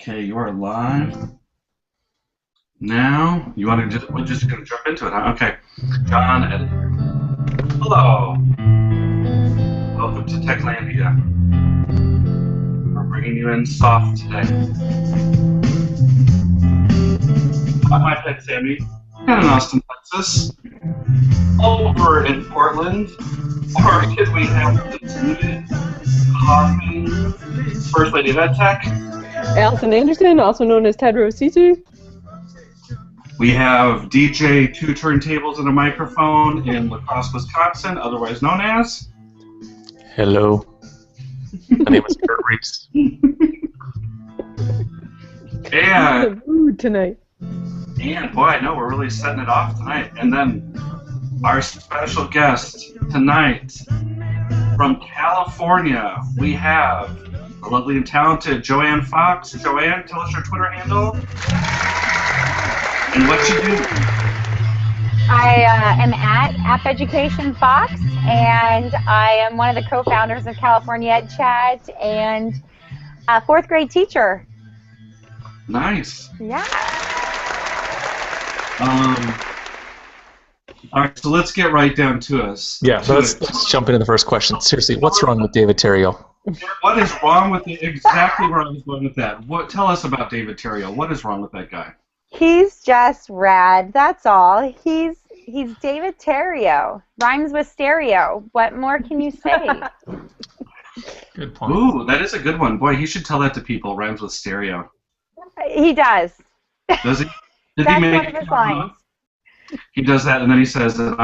Okay, you are live. Now, you want to just, we're just going to jump into it, huh? Okay. John, editor. Hello. Welcome to Techlandia. We're bringing you in soft today. I'm my pet Sammy, and in Austin, Texas. Over in Portland, Oregon, we have the muted, coughing First Lady of EdTech. Allison Anderson, also known as Ted Rosisi. We have DJ Two Turntables and a Microphone in La Crosse, Wisconsin, otherwise known as... Hello. My name is Kurt Reeves. And, Mood tonight. and boy, I know we're really setting it off tonight. And then our special guest tonight from California, we have the lovely and talented Joanne Fox. Joanne, tell us your Twitter handle and what you do. I am at App Education Fox, and I am one of the co-founders of California Ed Chat and a fourth grade teacher. Nice. Yeah. All right, so let's get right down to us. Yeah, so let's jump into the first question. Seriously, what's wrong with David Terrio? What is wrong with it? Exactly where I was going with that. Tell us about David Terrio. What is wrong with that guy? He's just rad. That's all. He's David Terrio. Rhymes with stereo. What more can you say? Good point. Ooh, that is a good one. Boy, he should tell that to people. Rhymes with stereo. He does. Does he? Did That's he make one of his lines. He does that, and then he says that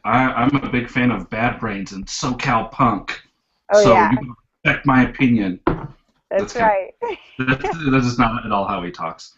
I'm a big fan of Bad Brains and SoCal Punk. Oh, so yeah. you can respect my opinion. That's right. That is not at all how he talks.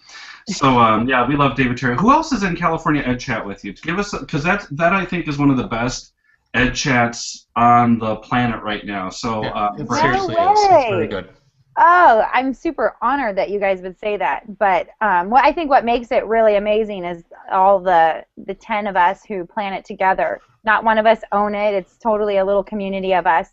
So yeah, we love David Terrio. Who else is in California Ed Chat with you? Give us, because that I think is one of the best Ed Chats on the planet right now. So It seriously is. It's very good. Oh, I'm super honored that you guys would say that. But I think what makes it really amazing is all the 10 of us who plan it together. Not one of us own it. It's totally a little community of us.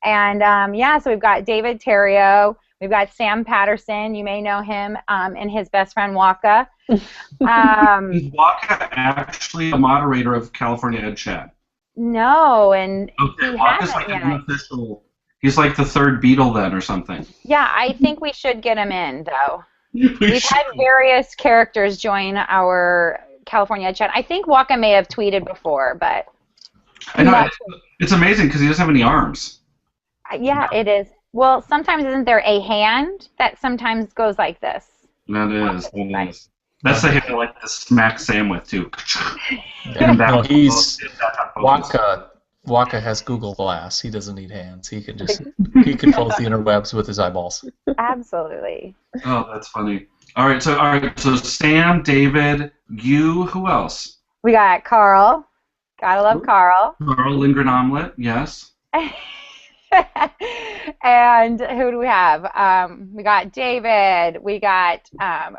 And yeah, so we've got David Terrio. We've got Sam Patterson. You may know him, and his best friend Waka. Is Waka actually a moderator of California Ed Chat? No, and Okay, he Waka's hasn't like yet. an unofficial. He's like the third Beatle then, or something. Yeah, I think we should get him in, though. We've should. had various characters join our California Ed Chat. I think Waka may have tweeted before, but I know, it's amazing because he doesn't have any arms. yeah, it is. Well, sometimes isn't there a hand that sometimes goes like this? That is. That's the hit I like to smack Sam with, too. No, Waka has Google Glass. He doesn't need hands. He controls the interwebs with his eyeballs. Absolutely. Oh, that's funny. All right, so Sam, David, you, who else? We got Carl. Gotta love Carl. Carl Lindgren Omelet, yes. And who do we have? We got David. We got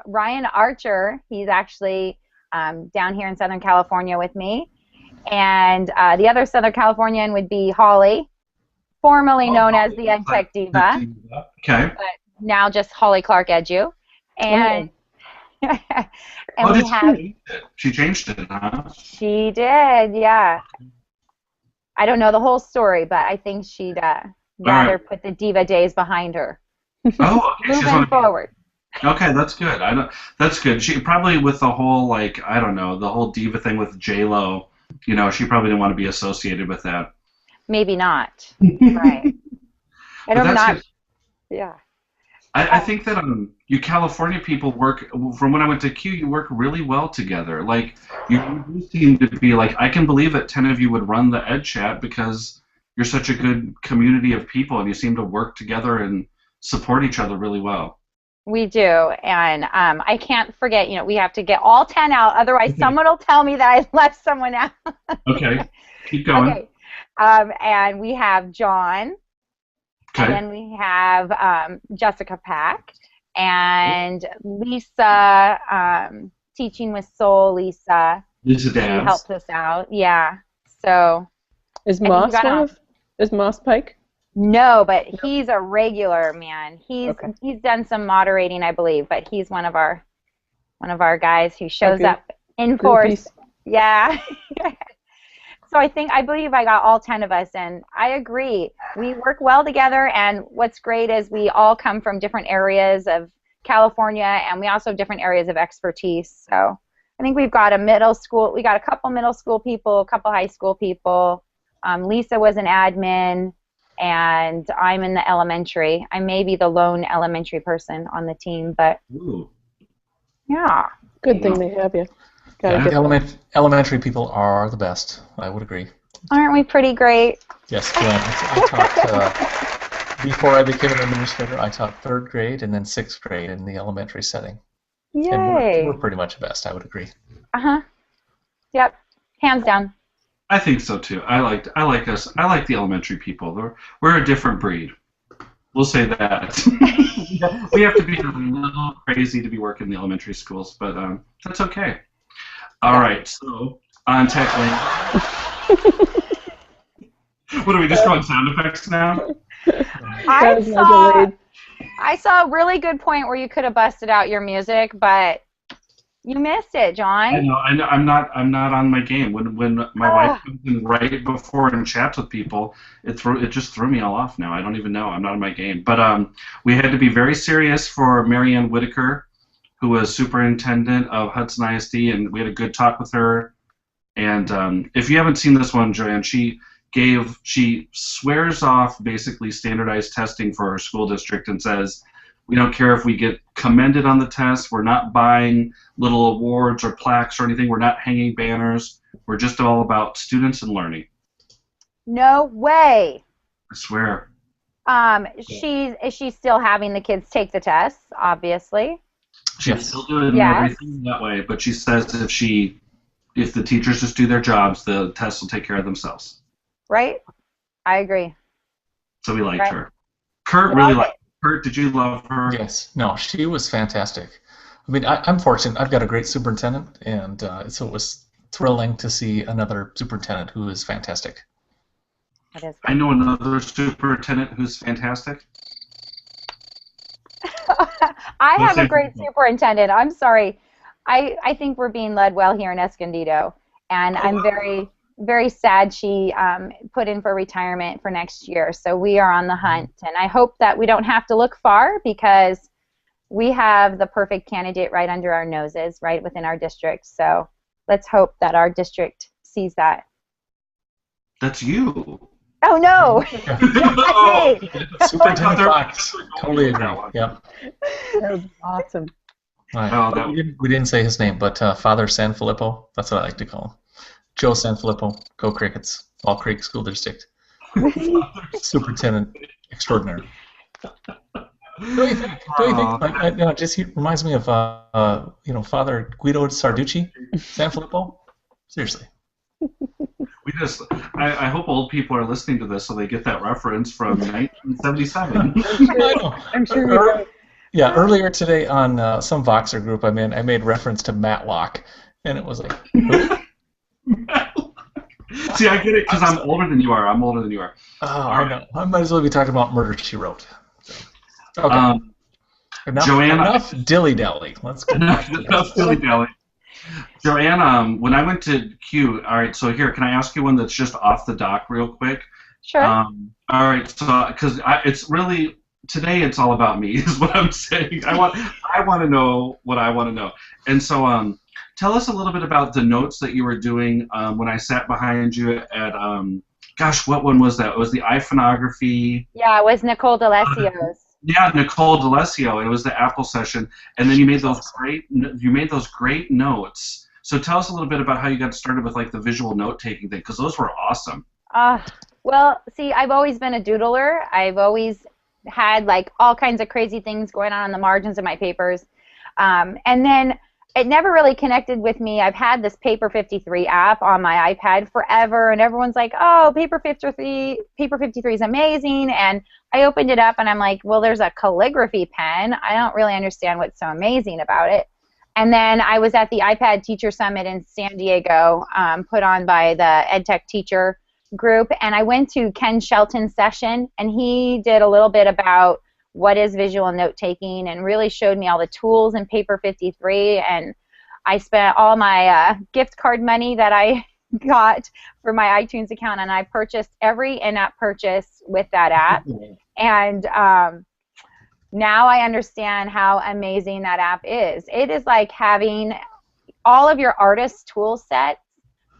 Ryan Archer. He's actually down here in Southern California with me. And the other Southern Californian would be Holly, formerly known as the EdTech Diva. Okay. But now just Holly Clark Edu. And, and we have... She changed it, huh? She did, yeah. I don't know the whole story, but I think she'd rather put the diva days behind her. Oh, okay. Moving forward. Okay, that's good. That's good. She probably with the whole the whole diva thing with J-Lo, she probably didn't want to be associated with that. Maybe not. Right. Yeah. I think that you California people work, from when I went to Q, you work really well together. Like, you seem to be like, I can believe that 10 of you would run the Ed Chat because you're such a good community of people and you seem to work together and support each other really well. We do, and I can't forget, we have to get all 10 out, otherwise someone will tell me that I left someone out. Okay, keep going. Okay, and we have John. Okay. And then we have Jessica Pack and Lisa, Teaching with Soul, Lisa. Lisa She Dabbs. helped us out, yeah. So Is Moss Pike? No, but he's a regular, man. He's done some moderating, I believe, but he's one of our guys who shows up in force. Yeah. So I believe I got all 10 of us, and I agree. We work well together, and what's great is we all come from different areas of California, and we also have different areas of expertise. So I think we got a couple middle school people, a couple high school people. Lisa was an admin, and I'm in the elementary. I may be the lone elementary person on the team, but yeah. Good thing they have you. Elementary people are the best. I would agree. Aren't we pretty great? Yes, Glenn. I taught, before I became an administrator, I taught 3rd grade and then 6th grade in the elementary setting. Yay. And we're pretty much the best, I would agree. Uh-huh. Yep. Hands down. I think so too. I like the elementary people. We're a different breed. We'll say that. We have to be a little crazy to be working in the elementary schools, but that's okay. All right, so on Techlandia. What are we just going sound effects now? I saw a really good point where you could have busted out your music, but you missed it, John. I know. I'm not on my game. When my wife comes in right before and chats with people, it just threw me all off now. I don't even know. I'm not on my game. But we had to be very serious for Marianne Whitaker, who was superintendent of Hudson ISD, and we had a good talk with her. And if you haven't seen this one, Joanne, she swears off basically standardized testing for her school district and says, we don't care if we get commended on the test. We're not buying little awards or plaques or anything. We're not hanging banners. We're just all about students and learning. No way. I swear. Is she still having the kids take the tests, obviously? She's still doing everything that way, but she says if the teachers just do their jobs, the tests will take care of themselves. Right? I agree. So we liked her. Kurt really liked her. Kurt, did you love her? Yes. No, she was fantastic. I mean, I'm fortunate. I've got a great superintendent, and so it was thrilling to see another superintendent who is fantastic. I know another superintendent who's fantastic. I have a great superintendent. I'm sorry. I think we're being led well here in Escondido, and I'm very, very sad she put in for retirement for next year. So we are on the hunt, and I hope that we don't have to look far because we have the perfect candidate right under our noses, right within our district. So let's hope that our district sees that. That's you. Oh, no. Oh. Superintendent Fox. Totally agree. Yep. That was awesome. Right. We didn't say his name, but Father Sanfilippo, that's what I like to call him. Joe Sanfilippo, go Crickets, All Creek School District. Superintendent extraordinary. Don't you think like, just he reminds me of Father Guido Sarducci, Sanfilippo? Seriously. I hope old people are listening to this so they get that reference from 1977. I know. I'm sure you know. Yeah, earlier today on some Voxer group I made reference to Matlock, and it was like, who? See, I get it because I'm older than you are. Oh, I know. I might as well be talking about Murder, She Wrote. So, okay. Enough dilly-dally. Let's go. Enough dilly-dally. Joanne, when I went to Q, all right, so here, can I ask you one that's just off the dock real quick? Sure. All right, so, because it's really, today it's all about me is what I'm saying. I want to know what I want to know. And so tell us a little bit about the notes that you were doing when I sat behind you at, gosh, what one was that? It was the iPhonography. Yeah, it was Nicole D'Alessio's. Yeah, Nicole D'Alessio. It was the Apple session, and then you made those great notes. So tell us a little bit about how you got started with like the visual note taking thing, because those were awesome. Well, see, I've always been a doodler. I've always had like all kinds of crazy things going on the margins of my papers, and then it never really connected with me. I've had this Paper 53 app on my iPad forever, and everyone's like, oh, Paper 53 is amazing, and I opened it up, and I'm like, well, there's a calligraphy pen. I don't really understand what's so amazing about it. And then I was at the iPad Teacher Summit in San Diego, put on by the EdTech Teacher group, and I went to Ken Shelton's session, and he did a little bit about what is visual note taking and really showed me all the tools in Paper 53, and I spent all my gift card money that I got for my iTunes account, and I purchased every in-app purchase with that app. And now I understand how amazing that app is. It is like having all of your artist tool sets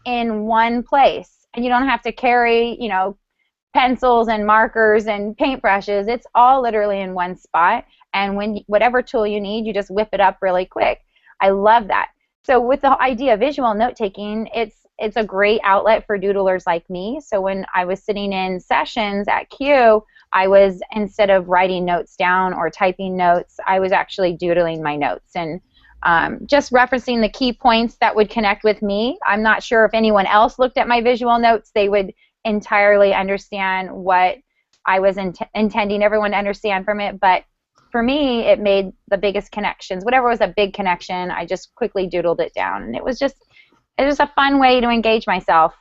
in one place, and you don't have to carry, you know, pencils and markers and paintbrushes. It's all literally in one spot, and when whatever tool you need, you just whip it up really quick. I love that. So with the idea of visual note-taking, it's a great outlet for doodlers like me. So when I was sitting in sessions at Q, I was, instead of writing notes down or typing notes, I was actually doodling my notes and just referencing the key points that would connect with me. I'm not sure if anyone else looked at my visual notes, they would entirely understand what I was intending everyone to understand from it, but for me, it made the biggest connections. Whatever was a big connection, I just quickly doodled it down, and it was a fun way to engage myself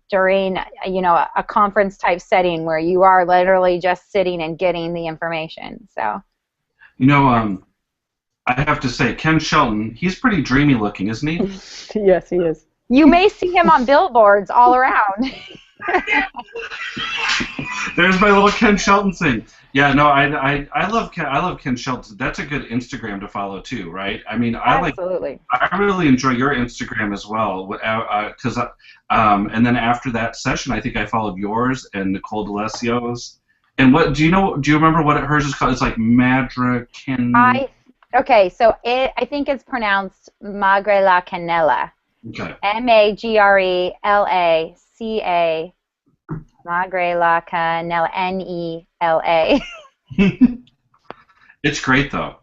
during, you know, a conference type setting where you are literally just sitting and getting the information. So, you know, I have to say, Ken Shelton, he's pretty dreamy looking, isn't he? Yes, he is. you may see him on billboards all around. There's my little Ken Shelton thing. Yeah, no, I love Ken Shelton. That's a good Instagram to follow too, right? I mean, Absolutely. I really enjoy your Instagram as well, because and then after that session, I think I followed yours and Nicole D'Alessio's. And what do you remember what hers is called? It's like Madracan. Okay, so I think it's pronounced Magre la Canela. Okay. Magrela Magre la Canela, Nela. It's great though.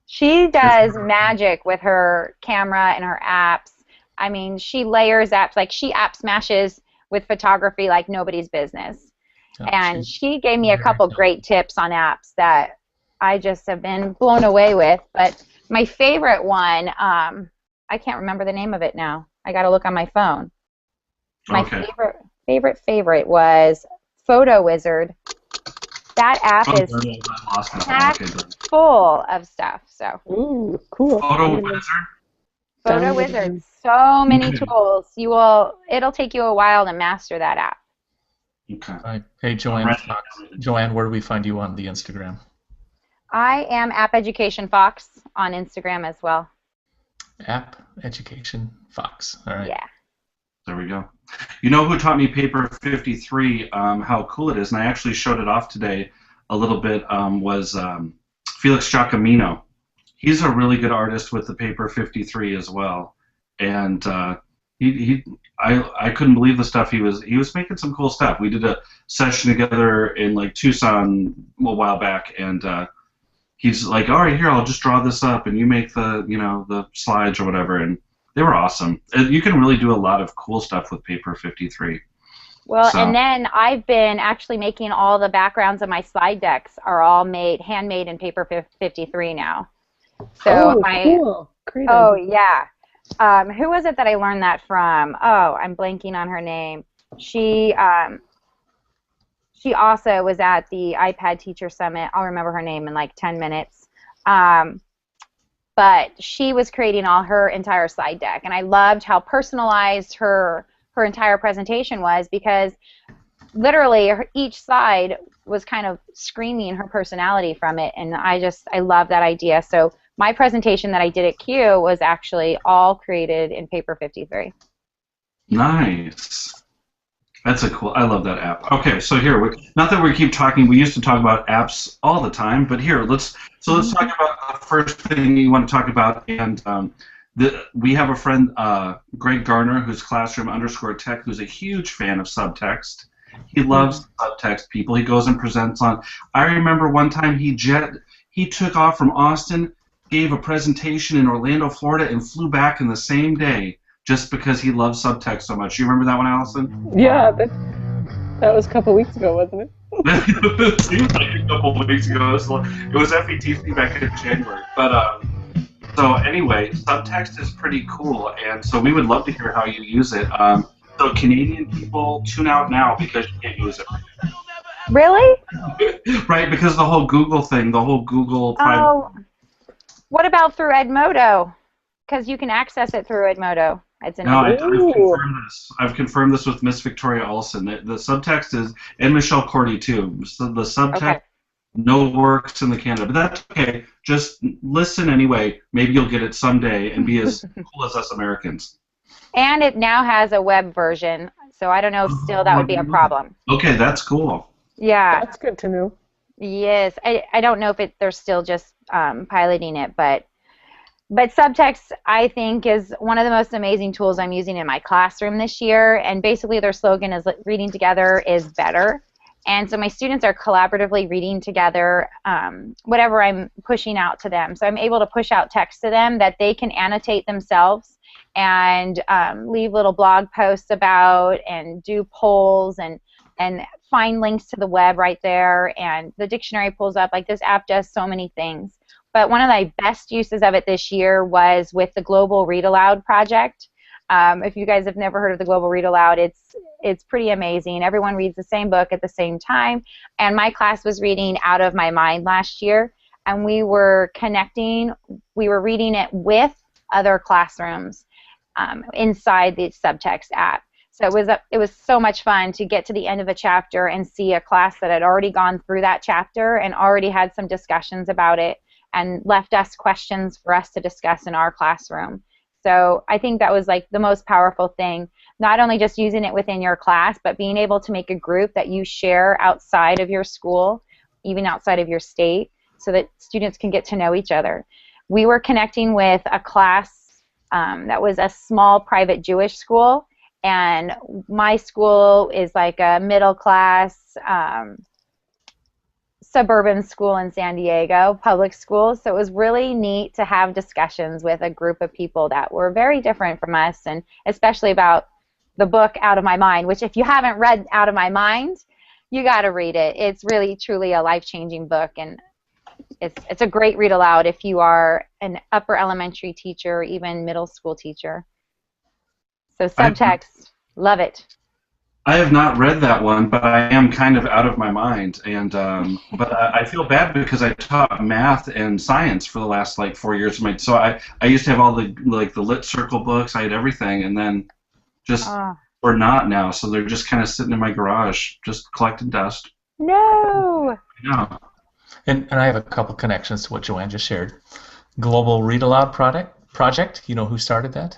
She does magic with her camera and her apps. I mean, she layers apps, like she app smashes with photography like nobody's business. Oh, And she gave me a couple great tips on apps that I just have been blown away with. But my favorite one, I can't remember the name of it now. I got to look on my phone. My favorite was Photo Wizard. That app is packed full of stuff. So. Ooh, cool. Photo Wizard. Photo Wizard. So many tools. It'll take you a while to master that app. Okay. Hey, Joanne Fox. Joanne, where do we find you on the Instagram? I am App Education Fox on Instagram as well. App Education Fox. All right. Yeah. There we go. You know who taught me Paper 53, how cool it is, and I actually showed it off today a little bit, was Felix Giacomino. He's a really good artist with the Paper 53 as well. And I couldn't believe the stuff he was making some cool stuff. We did a session together in like Tucson a while back, and he's like, all right, here, I'll just draw this up, and you make the slides or whatever, and they were awesome. You can really do a lot of cool stuff with Paper 53. Well, and then I've been actually making all the backgrounds of my slide decks are all handmade in Paper 53 now. So cool. Great yeah. Who was it that I learned that from? Oh, I'm blanking on her name. She also was at the iPad Teacher Summit. I'll remember her name in like 10 minutes. But she was creating all her entire slide deck, and I loved how personalized her entire presentation was, because literally each slide was kind of screaming her personality from it, and I love that idea. So my presentation that I did at Q was actually all created in Paper 53. Nice. That's I love that app. Okay, so here, not that we keep talking, we used to talk about apps all the time, but here, let's talk about the first thing you want to talk about, and we have a friend, Greg Garner, who's Classroom_Tech, who's a huge fan of subtext. He loves subtext people. He goes and presents on. I remember one time he took off from Austin, gave a presentation in Orlando, Florida, and flew back in the same day just because he loves subtext so much. You remember that one, Allison? Yeah, that was a couple weeks ago, wasn't it? It seems like a couple of weeks ago. It was FETC back in January. But so anyway, subtext is pretty cool, and so we would love to hear how you use it. So So Canadian people, tune out now because you can't use it. Really? Right, because the whole Google thing, the whole Google private. Oh, what about through Edmodo? Because you can access it through Edmodo. It's an No, I've Ooh. confirmed this. I've confirmed this with Miss Victoria Olson. The subtext is, and Michelle Cordy too. So the subtext Okay. no works in the Canada, but that's okay. Just listen anyway. Maybe you'll get it someday and be as cool as us Americans. And it now has a web version, so I don't know if still that would be a problem. Okay, that's cool. Yeah. That's good to know. Yes. I don't know if they're still just piloting it, but subtext, I think, is one of the most amazing tools I'm using in my classroom this year. And basically their slogan is reading together is better. And so my students are collaboratively reading together whatever I'm pushing out to them. So I'm able to push out text to them that they can annotate themselves and leave little blog posts about and do polls and find links to the web right there. And the dictionary pulls up. Like, this app does so many things. But one of my best uses of it this year was with the Global Read Aloud project. If you guys have never heard of the Global Read Aloud, it's pretty amazing. Everyone reads the same book at the same time. And my class was reading Out of My Mind last year, and we were connecting. We were reading it with other classrooms inside the Subtext app. So it was so much fun to get to the end of a chapter and see a class that had already gone through that chapter and already had some discussions about it and left us questions for us to discuss in our classroom. So I think that was like the most powerful thing, not only just using it within your class, but being able to make a group that you share outside of your school, even outside of your state, so that students can get to know each other. We were connecting with a class that was a small private Jewish school, and my school is like a middle class suburban school in San Diego, public school. So it was really neat to have discussions with a group of people that were very different from us, and especially about the book Out of My Mind, which if you haven't read Out of My Mind, you got to read it. It's really, truly a life-changing book, and it's a great read aloud if you are an upper elementary teacher or even middle school teacher. So subtext, love it. I have not read that one, but I am kind of out of my mind, and but I feel bad because I taught math and science for the last like 4 years. So I used to have all the the Lit Circle books. I had everything, and then just we're not now. So they're just kind of sitting in my garage, just collecting dust. No. Yeah. And I have a couple connections to what Joanne just shared. Global Read Aloud project. You know who started that?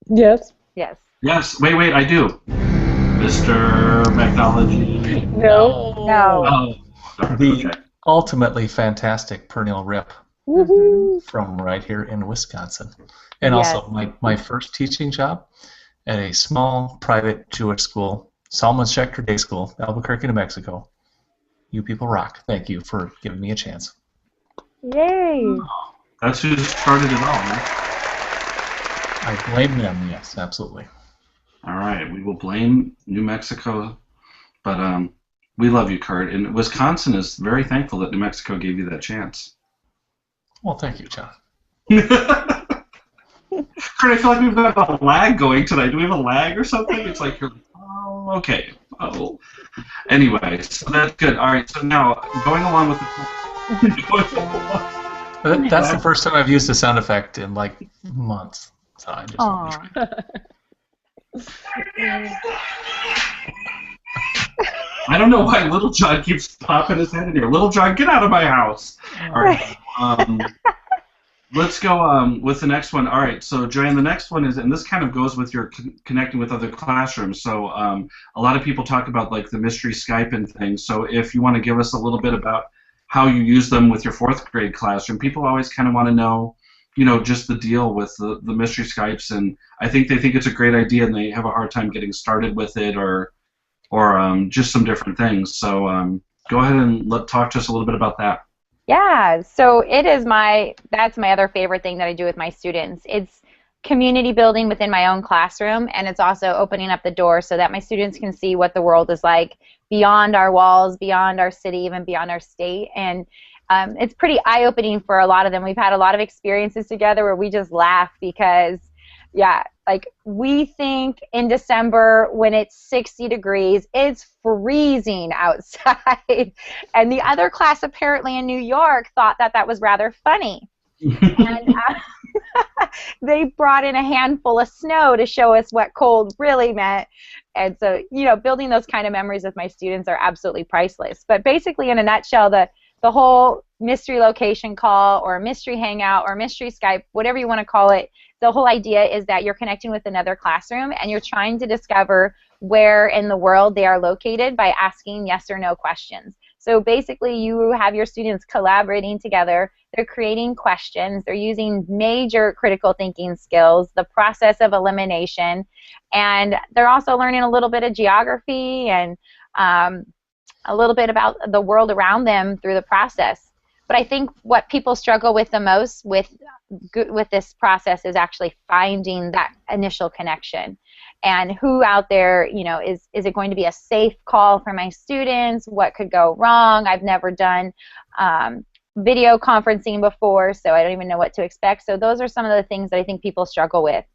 Yes. Yes. Yes. Wait. I do. Mr. Methodology. No. No. Oh. The Okay. ultimately fantastic Pernil Rip Woohoo. from right here in Wisconsin. And Yes. also my first teaching job at a small private Jewish school, Solomon Schechter Day School, Albuquerque, New Mexico. You people rock. Thank you for giving me a chance. Yay. That's who started it all, man. I blame them, yes, absolutely. All right, we will blame New Mexico, but we love you, Kurt. And Wisconsin is very thankful that New Mexico gave you that chance. Well, thank you, John. Kurt, I feel like we've got a lag going tonight. Do we have a lag or something? It's like you're like, oh, okay. Oh. Anyway, so that's good. All right, so now going along with the That's the first time I've used a sound effect in like months. So I just I don't know why Little John keeps popping his head in here. Little John, get out of my house. All right. Let's go with the next one. All right, so Joanne, the next one is, and this kind of goes with your connecting with other classrooms. So a lot of people talk about like the mystery Skype and things. So if you want to give us a little bit about how you use them with your 4th grade classroom, people always kind of want to know, you know, just the deal with the mystery Skypes, and I think they think it's a great idea and they have a hard time getting started with it, or just some different things. So go ahead and talk to us a little bit about that. Yeah, so that's my other favorite thing that I do with my students. It's community building within my own classroom, and it's also opening up the door so that my students can see what the world is like beyond our walls, beyond our city, even beyond our state. And it's pretty eye-opening for a lot of them. We've had a lot of experiences together where we just laugh because, yeah, Like, we think in December when it's 60 degrees, it's freezing outside. And the other class apparently in New York thought that that was rather funny. And they brought in a handful of snow to show us what cold really meant. And so, you know, building those kind of memories with my students are absolutely priceless. But basically, in a nutshell, the whole mystery location call or mystery hangout or mystery Skype, whatever you want to call it, the whole idea is that you're connecting with another classroom and you're trying to discover where in the world they are located by asking yes or no questions. So basically, you have your students collaborating together. They're creating questions. They're using major critical thinking skills, the process of elimination, and they're also learning a little bit of geography and a little bit about the world around them through the process. But I think what people struggle with the most with this process is actually finding that initial connection. And who out there, you know, is it going to be a safe call for my students? What could go wrong? I've never done video conferencing before, so I don't even know what to expect. So those are some of the things that I think people struggle with.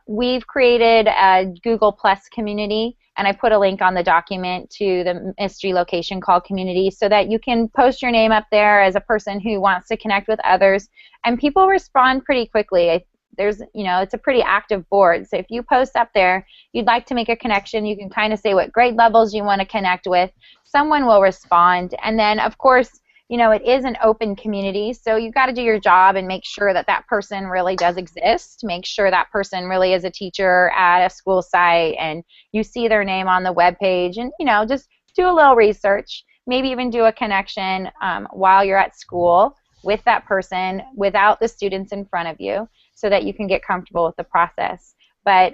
We've created a Google Plus community, and I put a link on the document to the mystery location call community so that you can post your name up there as a person who wants to connect with others, and people respond pretty quickly. It's a pretty active board, so if you post up there, you'd like to make a connection, you can kind of say what grade levels you want to connect with. Someone will respond, and then of course, you know, it is an open community, so you've got to do your job and make sure that that person really does exist. Make sure that person really is a teacher at a school site, and you see their name on the web page, and you know, just do a little research. Maybe even do a connection while you're at school with that person without the students in front of you, so that you can get comfortable with the process. But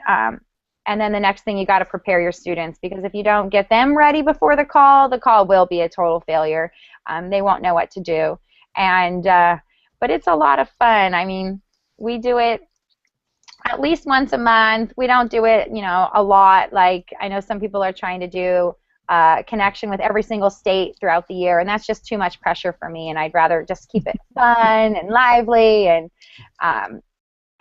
and then the next thing, you got to prepare your students, because if you don't get them ready before the call will be a total failure. They won't know what to do. And but it's a lot of fun. I mean, we do it at least once a month. We don't do it, you know, a lot. Like, I know some people are trying to do connection with every single state throughout the year, and that's just too much pressure for me, and I'd rather just keep it fun and lively,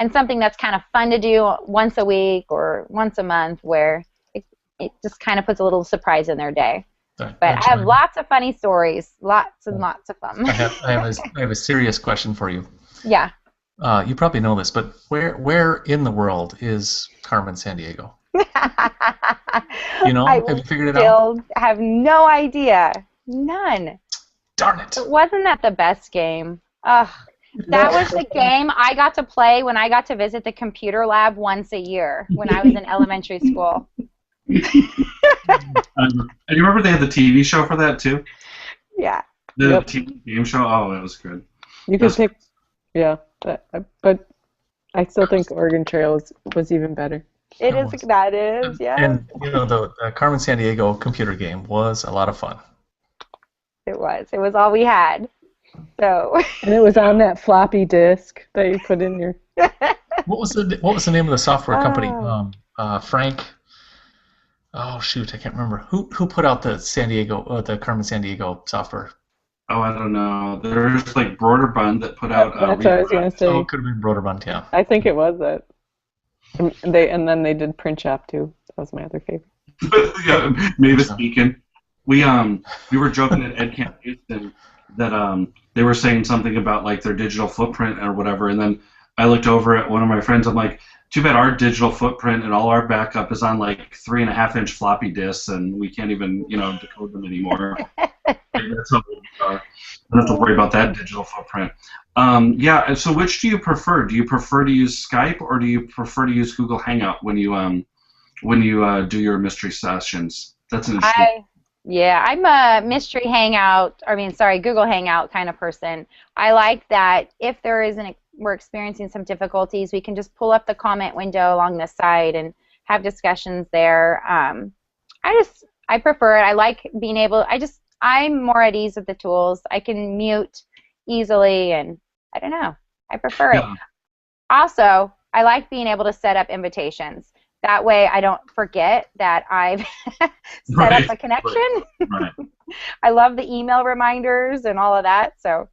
and something that's kind of fun to do once a week or once a month, where it just kind of puts a little surprise in their day. But I have lots of funny stories, lots and lots of fun. I have a serious question for you. Yeah. You probably know this, but where in the world is Carmen Sandiego? You know, have you figured it out? I have no idea. None. Darn it. Wasn't that the best game? Ugh. That was the game I got to play when I got to visit the computer lab once a year when I was in elementary school. And you remember they had the TV show for that too? Yeah. The TV game show? Oh, it was good. You could pick, yeah, but I still think Oregon Trail was even better. That is, yeah. And, you know, the Carmen Sandiego computer game was a lot of fun. It was all we had. So. And it was on that floppy disk that you put in your. What was the name of the software company? Frank. Oh shoot, I can't remember. Who put out the Carmen Sandiego software? Oh, I don't know. There's like Broderbund that put out. That's what I was gonna say. Oh, it could have been Broderbund, yeah. I think it was that. And then they did Print Shop too. That was my other favorite. Yeah, Mavis Beacon. We were joking at Ed Camp Houston that they were saying something about like their digital footprint or whatever, and then I looked over at one of my friends. I'm like, too bad our digital footprint and all our backup is on like 3.5-inch floppy disks, and we can't even, you know, decode them anymore. That's how we are. I don't have to worry about that digital footprint. Yeah. So, which do you prefer? Do you prefer to use Skype, or do you prefer to use Google Hangout when you do your mystery sessions? That's an interesting. I'm a mystery hangout. Google Hangout kind of person. I like that if we're experiencing some difficulties, we can just pull up the comment window along the side and have discussions there. I prefer it. I like being able. I'm more at ease with the tools. I can mute easily, and I don't know. I prefer it. Also, I like being able to set up invitations. That way I don't forget that I've set up a connection. Right. I love the email reminders and all of that. So,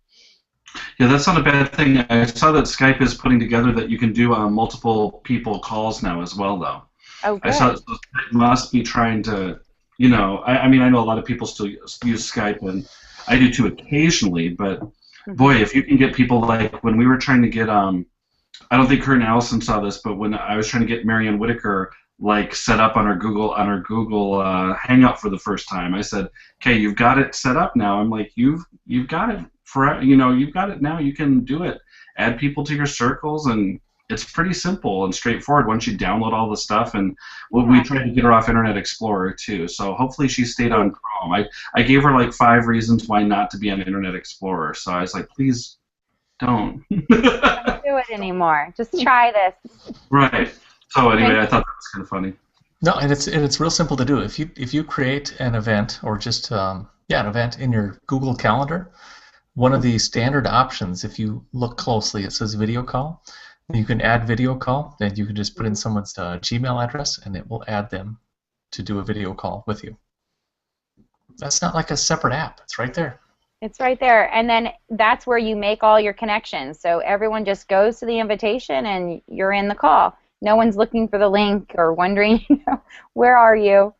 Yeah, that's not a bad thing. I saw that Skype is putting together that you can do multiple people calls now as well, though. Oh, I saw good. so Skype must be trying to, you know, I mean, I know a lot of people still use Skype, and I do too occasionally, but Hmm. boy, if you can get people like when we were trying to get, I don't think Kurt and Allison saw this, but when I was trying to get Marianne Whitaker like set up on our Google Hangout for the first time, I said, "Okay, you've got it set up now." I'm like, "You've got it for you've got it now. You can do it. Add people to your circles, and it's pretty simple and straightforward once you download all the stuff." And we Yeah. tried to get her off Internet Explorer too, so hopefully she stayed on Chrome. I gave her like 5 reasons why not to be on Internet Explorer, so I was like, "Please don't." Don't do it anymore. Just try this. Right. So anyway, I thought that was kind of funny. No, and it's real simple to do. If you create an event or just an event in your Google Calendar, one of the standard options, if you look closely, it says video call. You can add video call, and you can just put in someone's Gmail address, and it will add them to do a video call with you. That's not like a separate app. It's right there. It's right there. And then that's where you make all your connections. So everyone just goes to the invitation and you're in the call. No one's looking for the link or wondering, where are you?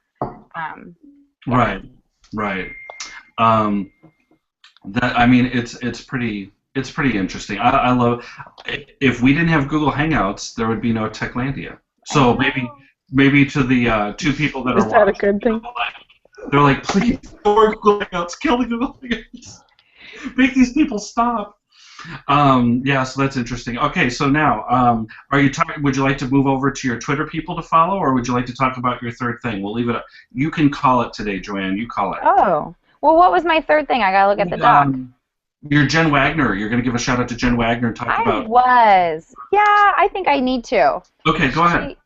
Right. Right. Um, that I mean, it's pretty interesting. I love. If we didn't have Google Hangouts, there would be no Techlandia. So maybe to the two people that Is are that a watching, good thing? they're like, please, more Google Hangouts, kill the Google Hangouts, make these people stop. Yeah, so that's interesting. Okay, so now, are you talking? Would you like to move over to your Twitter people to follow, or would you like to talk about your third thing? We'll leave it up. You can call it today, Joanne. You call it. Oh. Well, what was my third thing? I got to look at the doc. You're Jen Wagner. You're going to give a shout out to Jen Wagner and talk I about. was. Yeah, I think I need to. Okay, go ahead.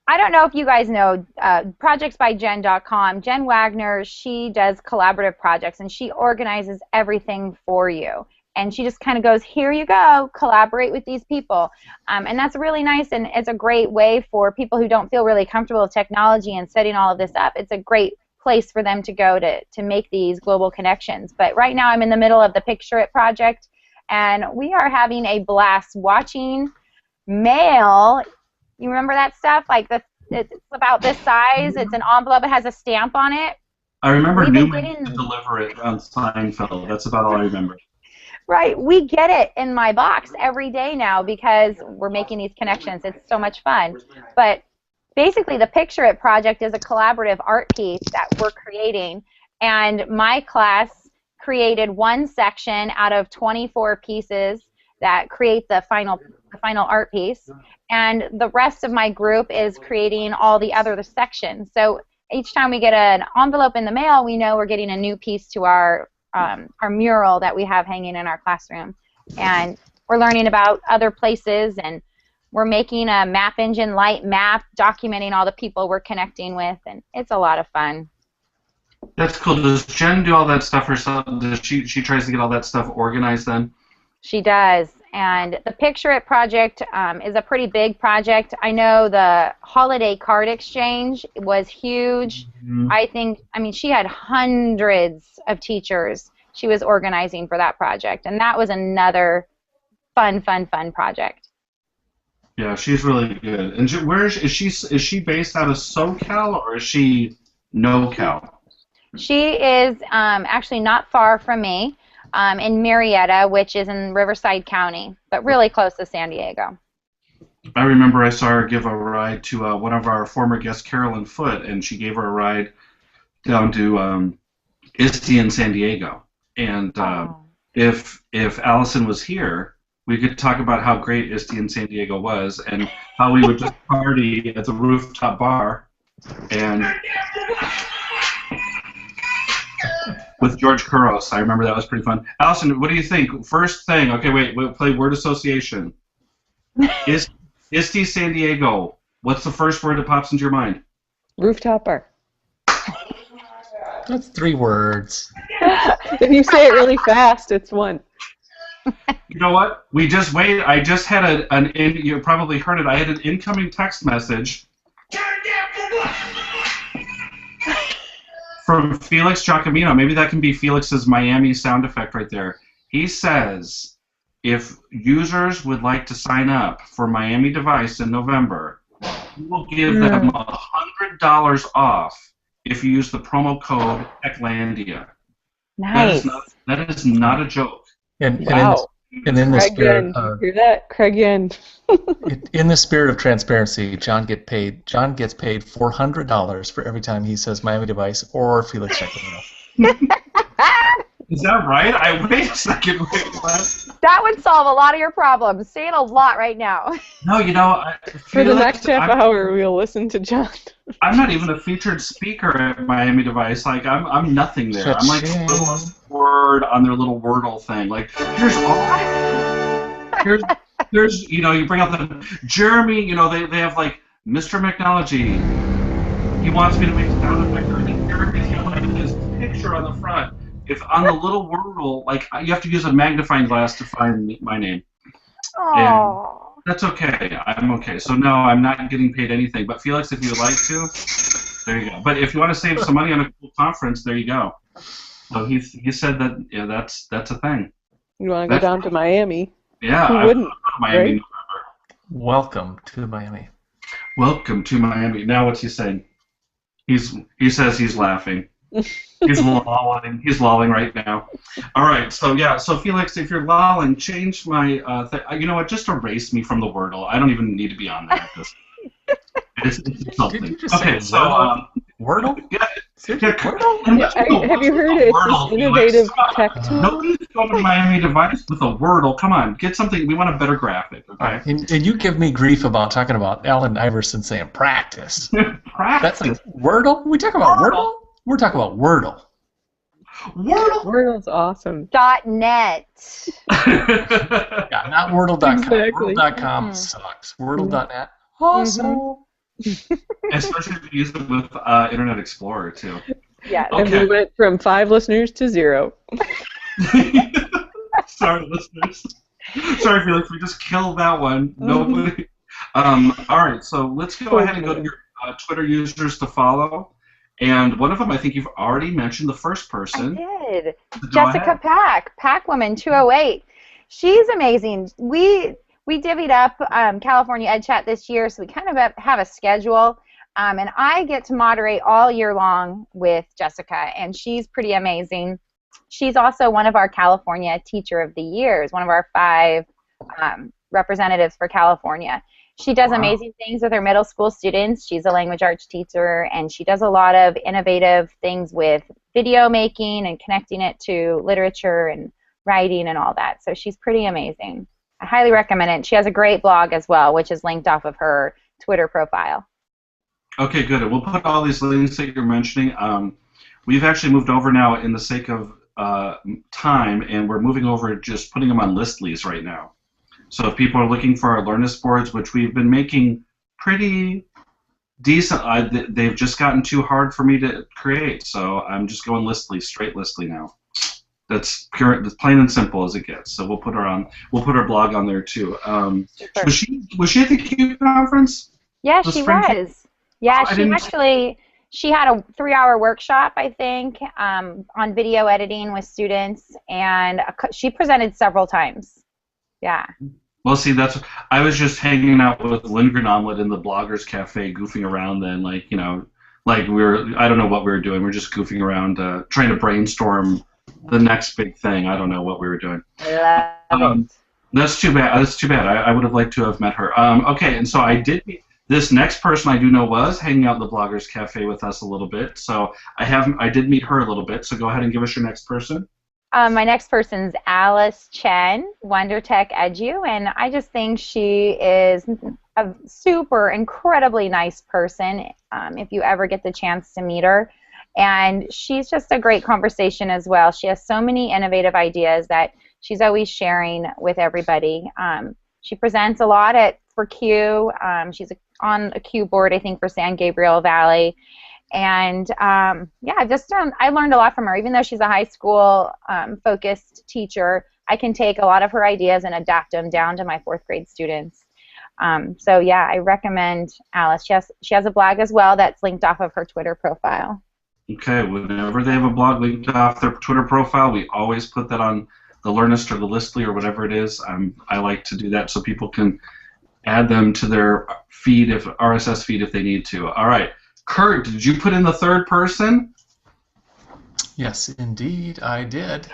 I don't know if you guys know projectsbyjen.com. Jen Wagner, she does collaborative projects, and she organizes everything for you. And she just kind of goes, here you go, collaborate with these people. And that's really nice, and it's a great way for people who don't feel really comfortable with technology and setting all of this up. It's a great place for them to go to make these global connections. But right now I'm in the middle of the Picture It project, and we are having a blast watching mail. You remember that stuff? Like it's about this size. It's an envelope. It has a stamp on it. I remember We've been Newman to deliver it on Seinfeld. That's about all I remember. Right. We get it in my box every day now because we're making these connections. It's so much fun. But basically, the Picture It project is a collaborative art piece that we're creating. And my class created one section out of 24 pieces that create the final art piece. And the rest of my group is creating all the other sections. So each time we get an envelope in the mail, we know we're getting a new piece to our mural that we have hanging in our classroom. And we're learning about other places, and we're making a map engine light map documenting all the people we're connecting with, and it's a lot of fun. That's cool. Does Jen do all that stuff herself? Does she tries to get all that stuff organized then? She does. And the Picture It project is a pretty big project. I know the holiday card exchange was huge. Mm-hmm. I mean, she had hundreds of teachers she was organizing for that project, and that was another fun project. Yeah, she's really good. And where is she? Is she based out of SoCal or is she NoCal? She is actually not far from me. In Marietta, which is in Riverside County, but really close to San Diego. I remember I saw her give a ride to one of our former guests, Carolyn Foote, and she gave her a ride down to ISTE in San Diego. And if Allison was here, we could talk about how great ISTE in San Diego was and how we would just party at the rooftop bar and with George Couros. I remember that was pretty fun. Allison, what do you think? First thing, okay, wait, we'll play word association. ISTE San Diego. What's the first word that pops into your mind? Rooftop bar. That's 3 words. If you say it really fast, it's one. You know what? We just waited. I just had you probably heard it. I had an incoming text message from Felix Giacomino. Maybe that can be Felix's Miami sound effect right there. He says, if users would like to sign up for Miami Device in November, we will give them $100 off if you use the promo code Techlandia. Nice. That is not a joke. Wow. And in the Craig spirit Yen, you hear that? Craig Yen. in the spirit of transparency, John gets paid $400 for every time he says Miami Device or Felix Techlandia. Is that right? Wait a second. Wait, what? That would solve a lot of your problems. Say it a lot right now. No, for the next half hour, we'll listen to John. I'm not even a featured speaker at Miami Device. Like I'm nothing there. I'm like a little word on their little Wordle thing. Like here's you bring out the Jeremy. They have like Mr. Technology. He wants me to make sound effect. And Jeremy's got like his picture on the front. If on the little Wordle, like you have to use a magnifying glass to find my name. Oh. That's okay. I'm okay. So no, I'm not getting paid anything. But Felix, if you would like to, there you go. But if you want to save some money on a cool conference, there you go. So he said that that's a thing. You want to go down to Miami? Yeah, who wouldn't? Miami, right? November. Welcome to Miami. Welcome to Miami. Now what's he saying? He says he's laughing. He's lolling. He's lolling right now. All right. So yeah. So Felix, if you're lolling, change my. You know what? Just erase me from the Wordle. I don't even need to be on there. It's something. Did you just Okay. say So Wordle? yeah. Wordle? Have you heard it? It's this innovative tech tool. Nobody's going to Miami Device with a Wordle. Come on, get something. We want a better graphic, okay? And you give me grief about talking about Allen Iverson saying practice. Practice. That's like Wordle? We talk about Wordle? We're talking about Wordle. Wordle. Wordle's awesome. .net. Yeah, not Wordle.com. Exactly. Wordle.com sucks. Wordle.net. Awesome. Especially if you use it with Internet Explorer too. Yeah. And Okay. we went from 5 listeners to 0. Sorry, listeners. Sorry, Felix. We just killed that one. Nobody. All right. So let's go ahead and go to your Twitter users to follow. And one of them, I think you've already mentioned, the first person. I did. Go Jessica ahead. Packwoman 208. She's amazing. We divvied up California Ed Chat this year, so we kind of have a schedule. And I get to moderate all year long with Jessica, and she's pretty amazing. She's also one of our California Teacher of the Years, one of our 5 representatives for California. She does amazing things with her middle school students. She's a language arts teacher, and she does a lot of innovative things with video making and connecting it to literature and writing and all that. So she's pretty amazing. I highly recommend it. She has a great blog as well, which is linked off of her Twitter profile. Okay, good. And we'll put all these links that you're mentioning. We've actually moved over now in the sake of time, and we're moving over just putting them on Listleys right now. So if people are looking for our Learnist boards, which we've been making pretty decent, they've just gotten too hard for me to create. So I'm just going Listly, straight Listly now. That's pure, that's plain and simple as it gets. So we'll put her on. We'll put her blog on there too. Was she at the Q conference? Yeah, she was. Yeah, she had a 3-hour workshop, I think, on video editing with students, and she presented several times. Yeah. Well, see, I was just hanging out with Lindgren Omelet in the Bloggers Cafe, goofing around. Then, like I don't know what we were doing. We were just goofing around, trying to brainstorm the next big thing. I don't know what we were doing. I love it. That's too bad. That's too bad. I would have liked to have met her. Okay, and so I did meet this next person. I do know was hanging out in the Bloggers Cafe with us a little bit. So I did meet her a little bit. So go ahead and give us your next person. My next person's Alice Chen, Wonder Tech Edu, and I just think she is a super incredibly nice person. If you ever get the chance to meet her. And she's just a great conversation as well. She has so many innovative ideas that she's always sharing with everybody. She presents a lot for Q. She's on a Q board, I think, for San Gabriel Valley. And yeah, I learned a lot from her. Even though she's a high school focused teacher, I can take a lot of her ideas and adapt them down to my 4th grade students. So yeah, I recommend Alice. She has a blog as well that's linked off of her Twitter profile. Okay, whenever they have a blog linked off their Twitter profile, we always put that on the Learnist or the Listly or whatever it is. I like to do that so people can add them to their feed, if RSS feed, if they need to. All right, Kurt, did you put in the third person? Yes, indeed, I did.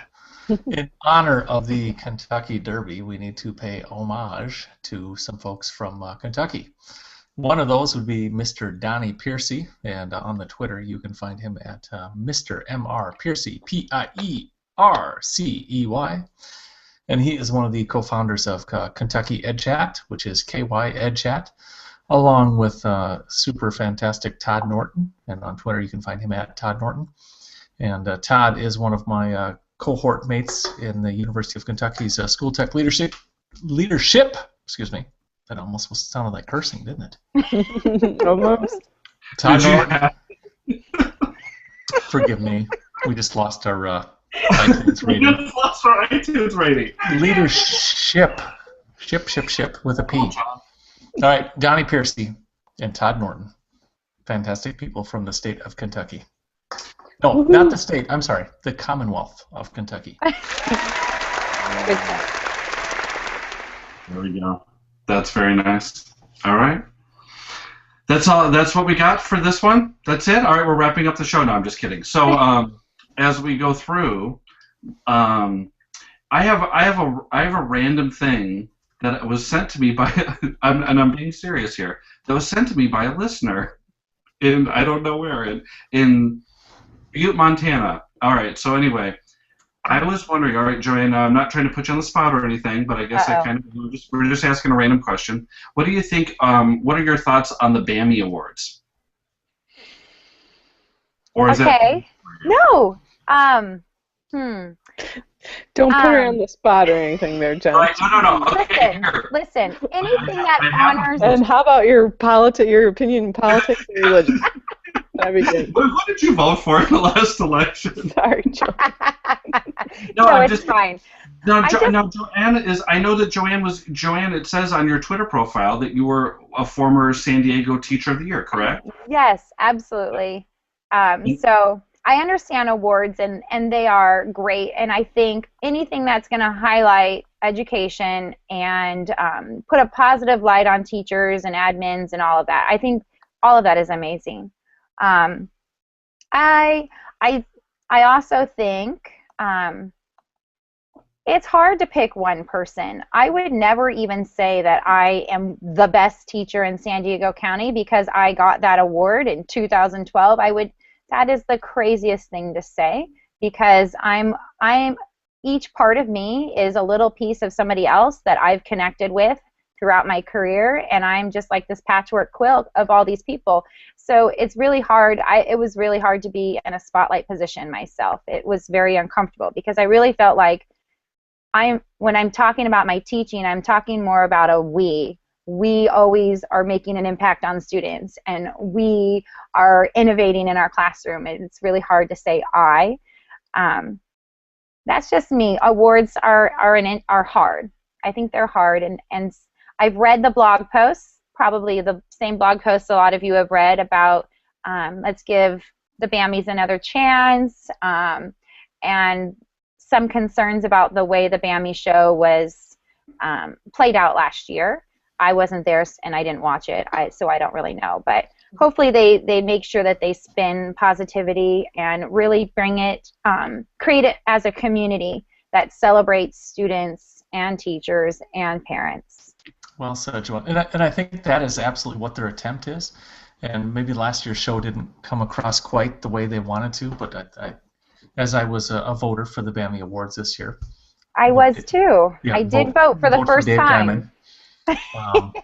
In honor of the Kentucky Derby, we need to pay homage to some folks from Kentucky. One of those would be Mr. Donnie Piercy, and on the Twitter you can find him at Mr. M.R. Piercy, P-I-E-R-C-E-Y. And he is one of the co-founders of Kentucky EdChat, which is KY EdChat, along with super fantastic Todd Norton. And on Twitter you can find him at Todd Norton. And Todd is one of my cohort mates in the University of Kentucky's School Tech Leadership. Excuse me. That almost sounded like cursing, didn't it? Almost. Todd Norton. Forgive me. We just lost our iTunes rating. We just lost our iTunes rating. Leadership. Ship with a P. All right, Donnie Piercy and Todd Norton. Fantastic people from the state of Kentucky. No, not the state. I'm sorry. The Commonwealth of Kentucky. Good stuff. There we go. That's very nice. All right. That's all. That's what we got for this one. That's it. All right, we're wrapping up the show now. I'm just kidding. So as we go through, I have a random thing that was sent to me by, and I'm being serious here. That was sent to me by a listener in, I don't know where, in Butte, Montana. All right. So anyway, I was wondering. All right, Joanna, I'm not trying to put you on the spot or anything, but I guess we're just asking a random question. What do you think? What are your thoughts on the BAMI Awards? Or is okay. No. Don't put her on the spot or anything there, Jen. Right, no. Okay, Listen. Anything that honors. And how about your opinion in politics and religion? That'd be good. What did you vote for in the last election? Sorry, Joe. No, it's fine. No, Joanne is. I know that Joanne. It says on your Twitter profile that you were a former San Diego Teacher of the Year, correct? Yes, absolutely. So I understand awards, and they are great. And I think anything that's going to highlight education and put a positive light on teachers and admins and all of that, I think all of that is amazing. I also think it's hard to pick one person. I would never even say that I am the best teacher in San Diego County because I got that award in 2012. That is the craziest thing to say because each part of me is a little piece of somebody else that I've connected with throughout my career, and I'm just like this patchwork quilt of all these people. So it's really hard. It was really hard to be in a spotlight position myself. It was very uncomfortable because I really felt like when I'm talking about my teaching, I'm talking more about a we. We always are making an impact on students, and we are innovating in our classroom. It's really hard to say I. That's just me. Awards are hard. I think they're hard, and I've read the blog posts, probably the same blog posts a lot of you have read about let's give the BAMIs another chance, and some concerns about the way the BAMI show was played out last year. I wasn't there and I didn't watch it, so I don't really know. But hopefully they make sure that they spin positivity and really bring it, create it as a community that celebrates students and teachers and parents. Well said, Joanne. And I think that is absolutely what their attempt is. And maybe last year's show didn't come across quite the way they wanted to, but as I was a voter for the BAMI Awards this year. I was too. Yeah, I did vote for the first time.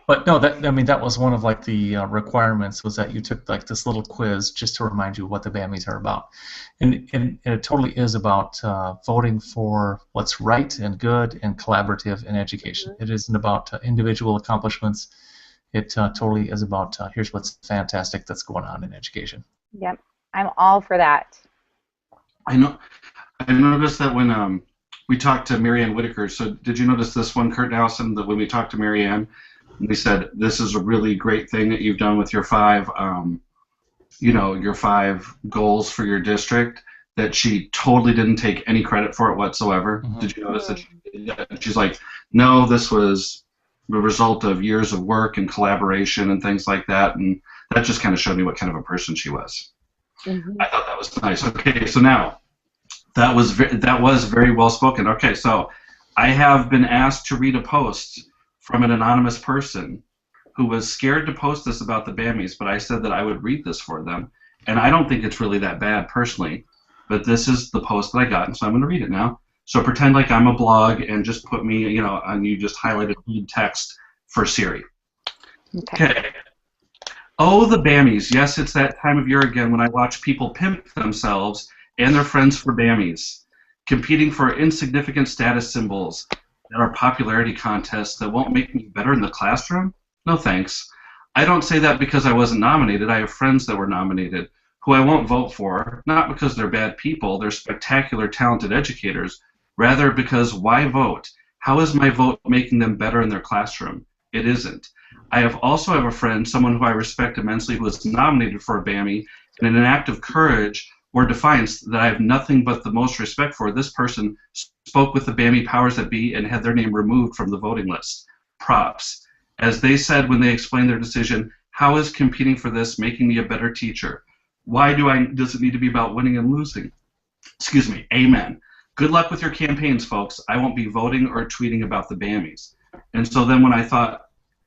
But no, that was one of like the requirements was that you took like this little quiz just to remind you what the BAMIs are about, and it totally is about voting for what's right and good and collaborative in education. It isn't about individual accomplishments. It totally is about here's what's fantastic that's going on in education. Yep, I'm all for that. I noticed that when we talked to Marianne Whitaker. So did you notice this one, Kurt Dowson, that when we talked to Marianne, we said, this is a really great thing that you've done with your five goals for your district, that she totally didn't take any credit for it whatsoever. Mhm. Did you notice that? She's like, no, this was the result of years of work and collaboration and things like that, and that just kind of showed me what kind of a person she was. Mhm. I thought that was nice. Okay, so now that was very well spoken. Okay, so I have been asked to read a post from an anonymous person who was scared to post this about the Bammies, but I said that I would read this for them, and I don't think it's really that bad personally, but this is the post that I got, and so I'm going to read it now. So pretend like I'm a blog and just put me, and you just highlighted lead text for Siri. Okay. Oh, the Bammies. Yes, it's that time of year again when I watch people pimp themselves and their friends for Bammies, competing for insignificant status symbols that are popularity contests that won't make me better in the classroom. No thanks. I don't say that because I wasn't nominated. I have friends that were nominated who I won't vote for, not because they're bad people, they're spectacular, talented educators, rather because why vote? How is my vote making them better in their classroom? It isn't. I also have a friend, someone who I respect immensely, who was nominated for a Bammy, and in an act of courage or defiance that I have nothing but the most respect for, this person spoke with the Bammy powers that be and had their name removed from the voting list. Props. As they said when they explained their decision, how is competing for this making me a better teacher? Why does it need to be about winning and losing? Excuse me. Amen. Good luck with your campaigns, folks. I won't be voting or tweeting about the Bammies. And so then when I thought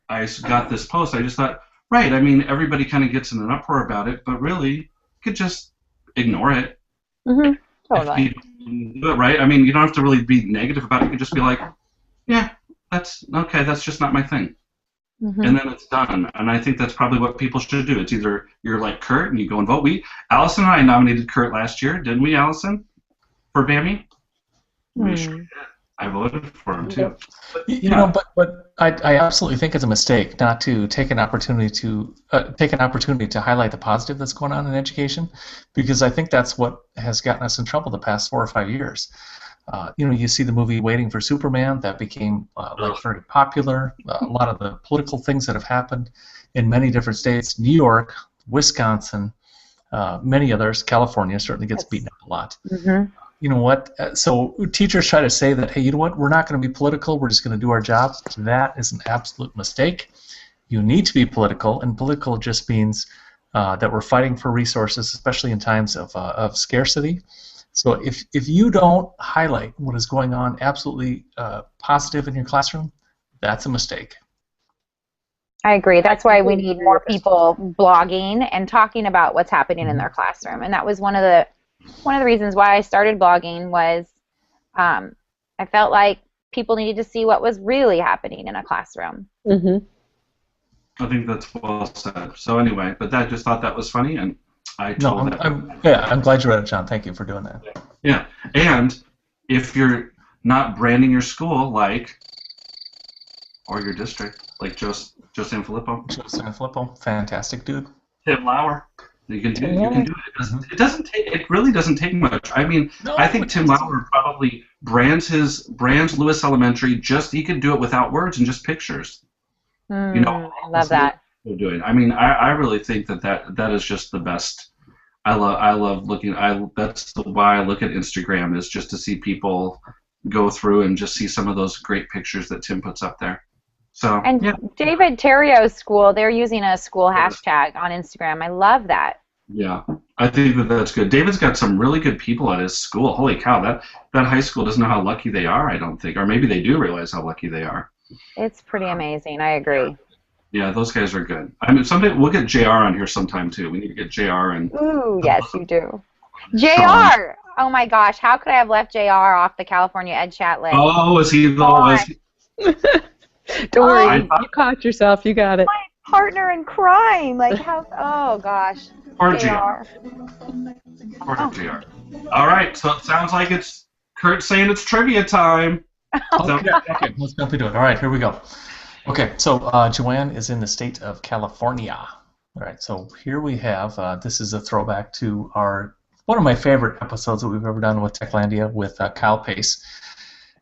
I got this post, I just thought, right, I mean, everybody kind of gets in an uproar about it, but really, you could just ignore it. Mhm. Totally. If you do it right. I mean, you don't have to really be negative about it. You could just be like, yeah, that's okay, that's just not my thing. Mhm. And then it's done. And I think that's probably what people should do. It's either you're like Kurt and you go and vote. Allison and I nominated Kurt last year, didn't we, Allison? For Bammy? We sure did. I voted for him too. But I absolutely think it's a mistake not to take an opportunity to highlight the positive that's going on in education, because I think that's what has gotten us in trouble the past 4 or 5 years. You see the movie Waiting for Superman that became very popular. A lot of the political things that have happened in many different states, New York, Wisconsin, many others, California certainly gets beaten up a lot. Mhm. You know what? So teachers try to say that, hey, you know what? We're not going to be political. We're just going to do our job. That is an absolute mistake. You need to be political, and political just means that we're fighting for resources, especially in times of scarcity. So if you don't highlight what is going on absolutely positive in your classroom, that's a mistake. I agree. That's why we need more people blogging and talking about what's happening in their classroom. And that was one of the reasons why I started blogging was I felt like people needed to see what was really happening in a classroom. Mhm. I think that's well said. So anyway, but I just thought that was funny, and I told I'm glad you read it, John. Thank you for doing that. Yeah, and if you're not branding your school or your district like Joe Sanfilippo. Joe Sanfilippo, fantastic dude. Tim Lauer. You can do it. It really doesn't take much. I mean, I think Tim Lauer probably brands Lewis Elementary he could do it without words and just pictures. I love that. Doing. I mean, I really think that is just the best. I love looking. That's why I look at Instagram, is just to see people go through and just see some of those great pictures that Tim puts up there. So, and yeah. David Terrio's school, they're using a school hashtag on Instagram. I love that. Yeah, I think that's good. David's got some really good people at his school. Holy cow, that high school doesn't know how lucky they are, I don't think. Or maybe they do realize how lucky they are. It's pretty amazing. I agree. Yeah, those guys are good. I mean, someday we'll get JR on here sometime, too. We need to get JR and... Ooh, yes, you do. JR! Oh, my gosh. How could I have left JR off the California Ed Chat list? Oh, is he the... Don't worry, you caught yourself. You got it. My partner in crime. Like, how... Oh, gosh. Poor JR. Poor JR. All right, so it sounds like it's Kurt saying it's trivia time. Okay, let's jump into it. All right, here we go. Okay, so Joanne is in the state of California. All right, so here we have, this is a throwback to one of my favorite episodes that we've ever done with Techlandia with Kyle Pace.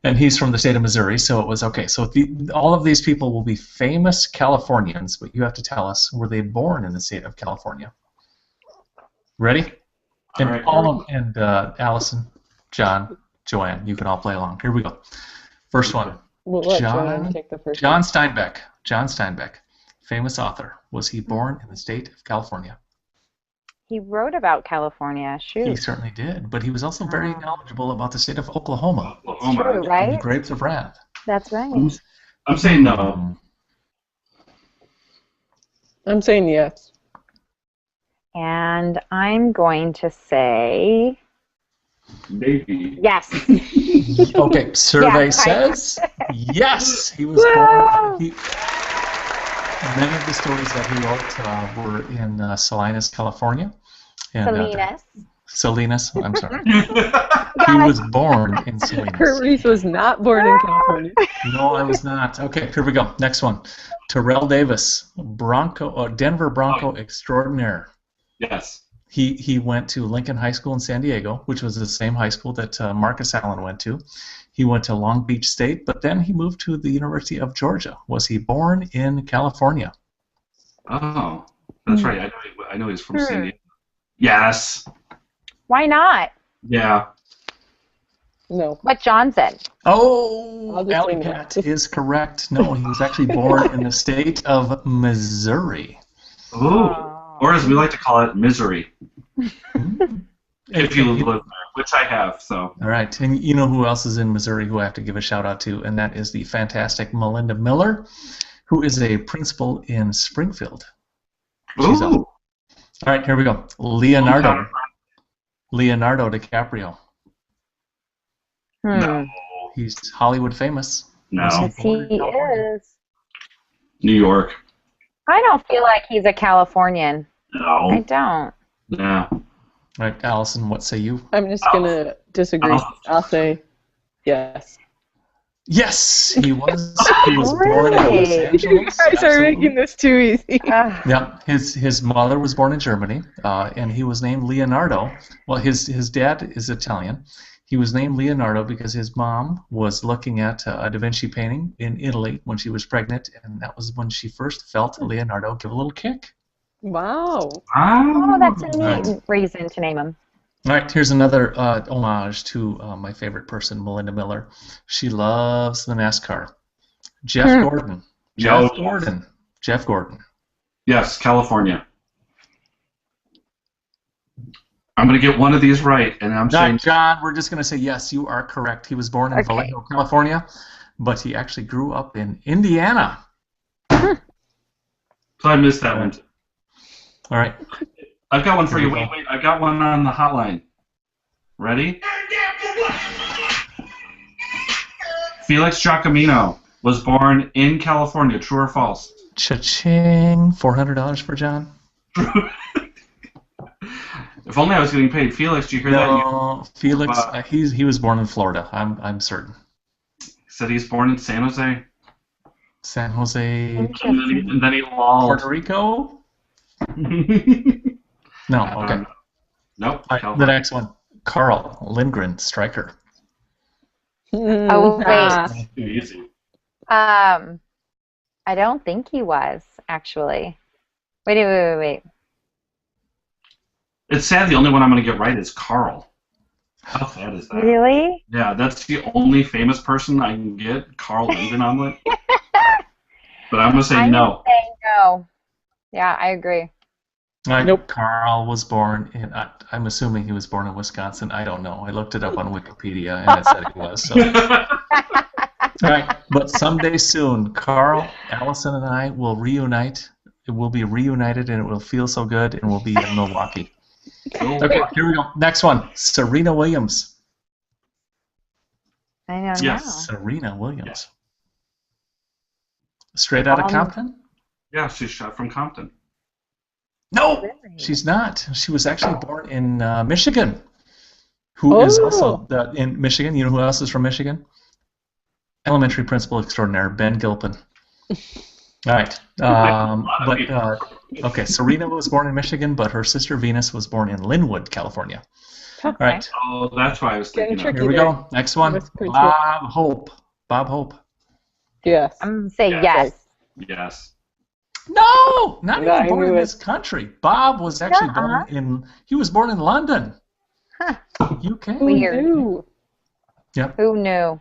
And he's from the state of Missouri, so it was, okay, so all of these people will be famous Californians, but you have to tell us, were they born in the state of California? Ready? And All right. all and Allison, John, Joanne, you can all play along. Here we go. First one. We'll let Joanne take the first John one. Steinbeck. John Steinbeck, famous author. Was he born in the state of California? He wrote about California. He Shoot. certainly did, but he was also very knowledgeable about the state of Oklahoma. Oklahoma. True, And the right? grapes of wrath. That's right. I'm saying no. I'm saying yes. And I'm going to say Maybe. yes. Okay, survey Yeah, says yes. He was born. Many of the stories that he wrote were in Salinas, California. And, Salinas. I'm sorry. He was born in Salinas. Kurt Reese was not born in California. No, I was not. Okay, here we go. Next one. Terrell Davis, Denver Bronco extraordinaire. Yes. He went to Lincoln High School in San Diego, which was the same high school that Marcus Allen went to. He went to Long Beach State, but then he moved to the University of Georgia. Was he born in California? Oh, that's right. I know he's from San Diego. Yes. Why not? Yeah. No. What John said. Oh, I'll just Alley say no. Pat is correct. No, he was actually born in the state of Missouri. Ooh. Or as we like to call it, misery. If you live there, which I have, so. All right, and you know who else is in Missouri who I have to give a shout out to, and that is the fantastic Melinda Miller, who is a principal in Springfield. She's awesome. All right, here we go. Leonardo DiCaprio. No. He's Hollywood famous. No. Yes, he is. New York. I don't feel like he's a Californian. No. I don't. No. All right, Allison, what say you? I'm just going to disagree. I'll say yes. Yes, he was. He was born in Los Angeles. You guys are making this too easy. Yeah, his mother was born in Germany, and he was named Leonardo. Well, his dad is Italian. He was named Leonardo because his mom was looking at a Da Vinci painting in Italy when she was pregnant, and that was when she first felt Leonardo give a little kick. Wow. Oh, that's a neat reason to name him. All right, here's another homage to my favorite person, Melinda Miller. She loves the NASCAR. Jeff Gordon. Jeff Gordon. Yes, California. I'm going to get one of these right, and I'm saying... John, we're just going to say yes, you are correct. He was born in Vallejo, California, but he actually grew up in Indiana. So I missed that one. All right. I've got one for you. Wait. I've got one on the hotline. Ready? Felix Giacomino was born in California. True or false? Cha-ching. $400 for John? If only I was getting paid. Felix, do you hear that? No, Felix, he was born in Florida. I'm certain. He said he's born in San Jose. San Jose. And then he lolled. Puerto Rico? No, okay. Nope. Right, the next one. Carl Lindgren, striker. Oh, wait. Too easy. I don't think he was, actually. Wait. It's sad the only one I'm going to get right is Carl. How sad is that? Really? Yeah, that's the only famous person I can get, Carl Lindgren omelet. But I'm going to say no. I'm saying no. Yeah, I agree. Nope. Carl was born in, I'm assuming he was born in Wisconsin. I don't know. I looked it up on Wikipedia, and it said he was. So. All right, but someday soon, Carl, Allison, and I will reunite. It will be reunited, and it will feel so good, and we'll be in Milwaukee. Okay, here we go. Next one, Serena Williams. I don't Yes. know. Serena Williams. Straight out of Compton? Yeah, she's shot from Compton. No, she's not. She was actually born in Michigan. Who is also in Michigan? You know who else is from Michigan? Elementary principal extraordinaire, Ben Gilpin. All right. Okay, Serena was born in Michigan, but her sister Venus was born in Linwood, California. All right. Oh, that's why I was thinking of. Here we go. Next one. Bob Hope. Bob Hope. Yes. I'm going to say yes. Yes. No! Not even born in this country. Bob was actually born in... He was born in London. UK. Weird. Ooh. Yep. Who knew?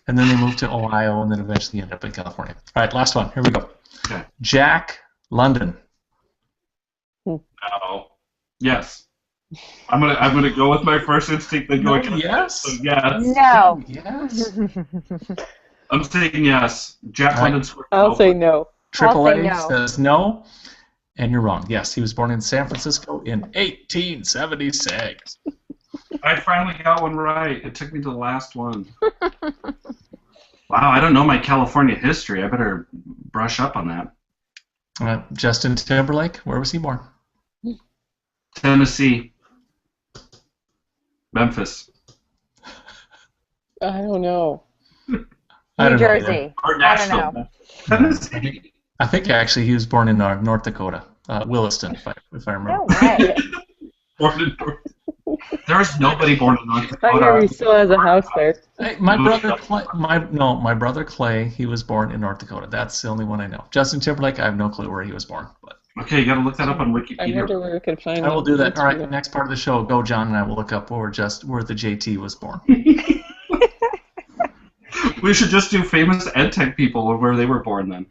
And then they moved to Ohio, and then eventually ended up in California. All right, last one. Here we go. Okay. Jack London. No. Yes. I'm gonna go with my first instinct and go against yes. it. So yes. No. Yes. I'm saying yes. Jack All right. London's. I'll say no. Triple I'll say A no. says no, and you're wrong. Yes, he was born in San Francisco in 1876. I finally got one right. It took me to the last one. Wow, I don't know my California history. I better brush up on that. Justin Timberlake, where was he born? Tennessee. I Memphis. don't know. I New don't know either. Jersey. Or I don't Nashville. know. Tennessee. I think actually he was born in North Dakota, Williston, if I remember. No way. Born in North. There is nobody born in North I hear he Dakota. still has a house there. Hey, my brother Clay, he was born in North Dakota. That's the only one I know. Justin Timberlake, I have no clue where he was born. But Okay, you got to look that up on I Wikipedia. wonder where we could find I will that. do that. All right, That's next part of the show, go John, and I will look up where the JT was born. We should just do famous EdTech people where they were born then.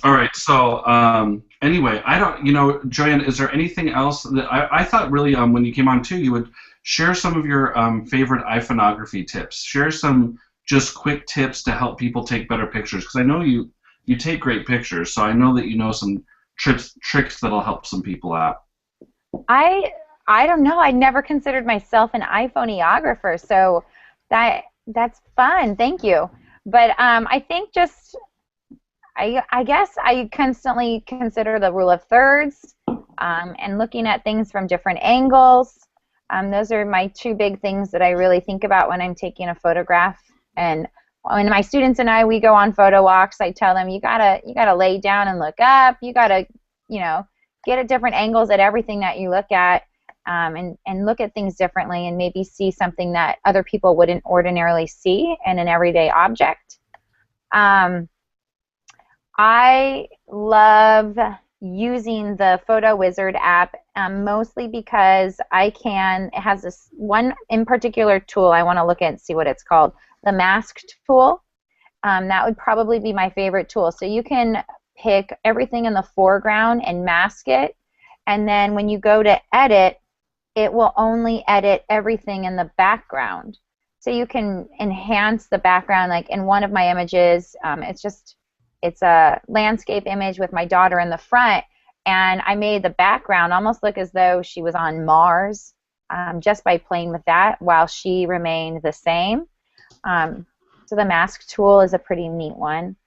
All right, so anyway, I don't, Joanne, is there anything else that I thought really when you came on too, you would share some of your favorite iPhoneography tips. Share some just quick tips to help people take better pictures, because I know you take great pictures, so I know that you know some tricks that'll help some people out. I don't know. I never considered myself an iPhoneographer, so that's fun. Thank you. But I think just I guess I constantly consider the rule of thirds and looking at things from different angles. Those are my two big things that I really think about when I'm taking a photograph. And when my students and we go on photo walks, I tell them you gotta lay down and look up. You gotta get at different angles at everything that you look at, and look at things differently, and maybe see something that other people wouldn't ordinarily see in an everyday object. I love using the Photo Wizard app, mostly because it has this one in particular tool I want to look at and see what it's called, the masked tool. That would probably be my favorite tool. So you can pick everything in the foreground and mask it, and then when you go to edit, it will only edit everything in the background. So you can enhance the background. Like in one of my images, it's a landscape image with my daughter in the front, and I made the background almost look as though she was on Mars, just by playing with that while she remained the same. So the mask tool is a pretty neat one.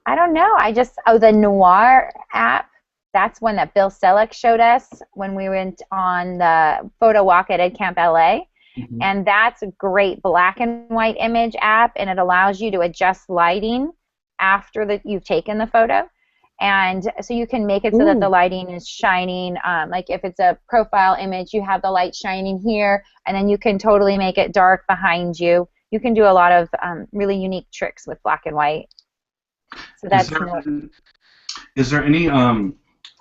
I don't know. The Noir app, that's one that Bill Selleck showed us when we went on the photo walk at EdCamp LA. Mm-hmm. And that's a great black and white image app, and it allows you to adjust lighting after you've taken the photo. And so you can make it so that the lighting is shining. Like if it's a profile image, you have the light shining here, and then you can totally make it dark behind you. You can do a lot of really unique tricks with black and white. So that's is there any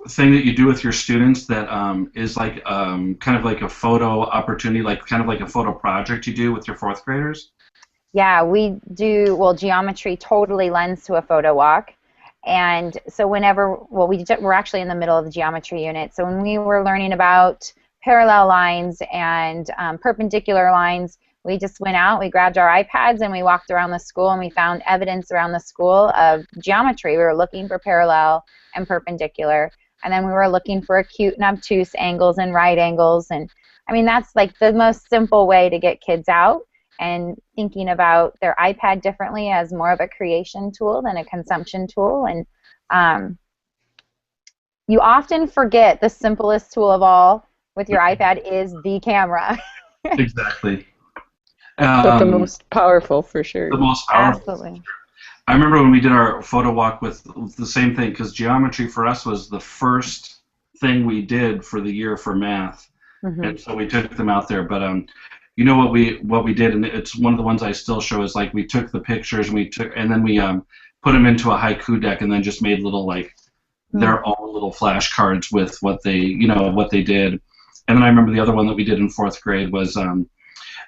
thing that you do with your students that is like kind of like a photo opportunity, like kind of like a photo project you do with your fourth graders? Yeah, we do. Well, geometry totally lends to a photo walk. And so we're actually in the middle of the geometry unit. So when we were learning about parallel lines and perpendicular lines, we just went out, we grabbed our iPads, and we walked around the school, and we found evidence around the school of geometry. We were looking for parallel and perpendicular, and then we were looking for acute and obtuse angles and right angles. And I mean, that's like the most simple way to get kids out and thinking about their iPad differently as more of a creation tool than a consumption tool. And you often forget the simplest tool of all with your iPad is the camera. Exactly. But the most powerful, for sure. The most powerful. Absolutely. I remember when we did our photo walk with the same thing, because geometry for us was the first thing we did for the year for math. Mm-hmm. And so we took them out there. But you know what we did, and it's one of the ones I still show, is like we took the pictures and then we put them into a haiku deck, and then just made little their own little flashcards with what they did. And then I remember the other one that we did in 4th grade was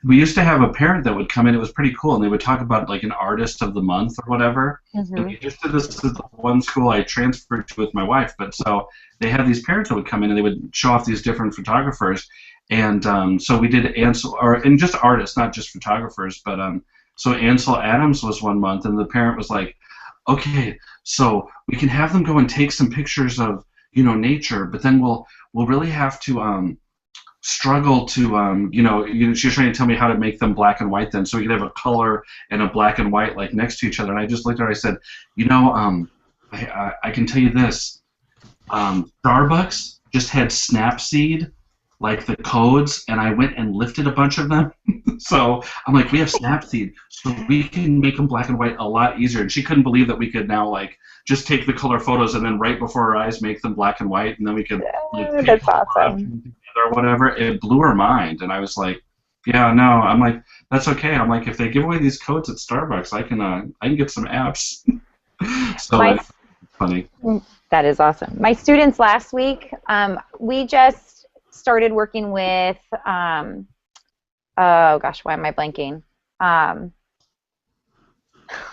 we used to have a parent that would come in. It was pretty cool, and they would talk about like an artist of the month or whatever. Mm-hmm. And we just did this at the one school I transferred to with my wife. But so they had these parents that would come in, and they would show off these different photographers. And so we did Ansel, and just artists, not just photographers. But so Ansel Adams was one month, and the parent was like, okay, so we can have them go and take some pictures of, you know, nature, but then we'll really have to struggle to she was trying to tell me how to make them black and white then, so we could have a color and a black and white like next to each other. And I just looked at her, I said, you know, I can tell you this, Starbucks just had Snapseed, like the codes, and I went and lifted a bunch of them. So I'm like, we have Snapseed, so we can make them black and white a lot easier. And she couldn't believe that we could now like just take the color photos and then right before her eyes make them black and white, and then we could like, that's awesome. or whatever. It blew her mind, and I was like, yeah, no. I'm like, that's okay. I'm like, if they give away these codes at Starbucks, I can get some apps. So it's funny. That is awesome. My students last week, we just started working with oh gosh, why am I blanking?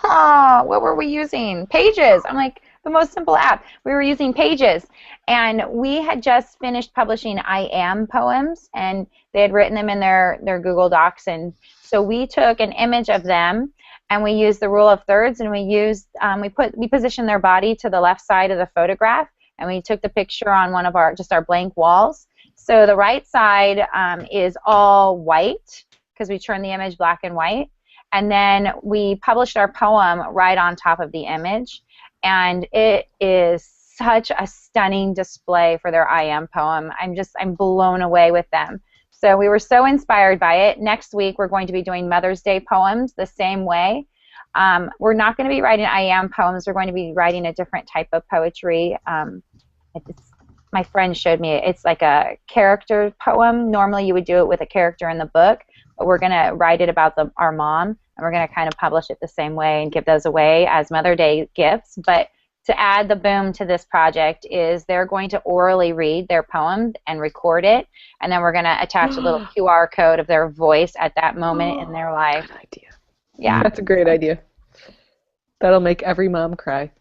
What were we using? Pages. I'm like, the most simple app. We were using Pages, and we had just finished publishing I Am poems, and they had written them in their Google Docs, and so we took an image of them, and we used the rule of thirds, and we positioned their body to the left side of the photograph, and we took the picture on one of our blank walls. So the right side is all white because we turned the image black and white, and then we published our poem right on top of the image. And it is such a stunning display for their I Am poem. I'm blown away with them. So we were so inspired by it. Next week we're going to be doing Mother's Day poems the same way. We're not going to be writing I Am poems. We're going to be writing a different type of poetry. My friend showed me it's like a character poem. Normally you would do it with a character in the book, but we're going to write it about our mom. And we're going to kind of publish it the same way and give those away as Mother's Day gifts. But to add the boom to this project is they're going to orally read their poem and record it, and then we're going to attach a little QR code of their voice at that moment in their life. Good idea. Yeah. That's a great idea. That'll make every mom cry.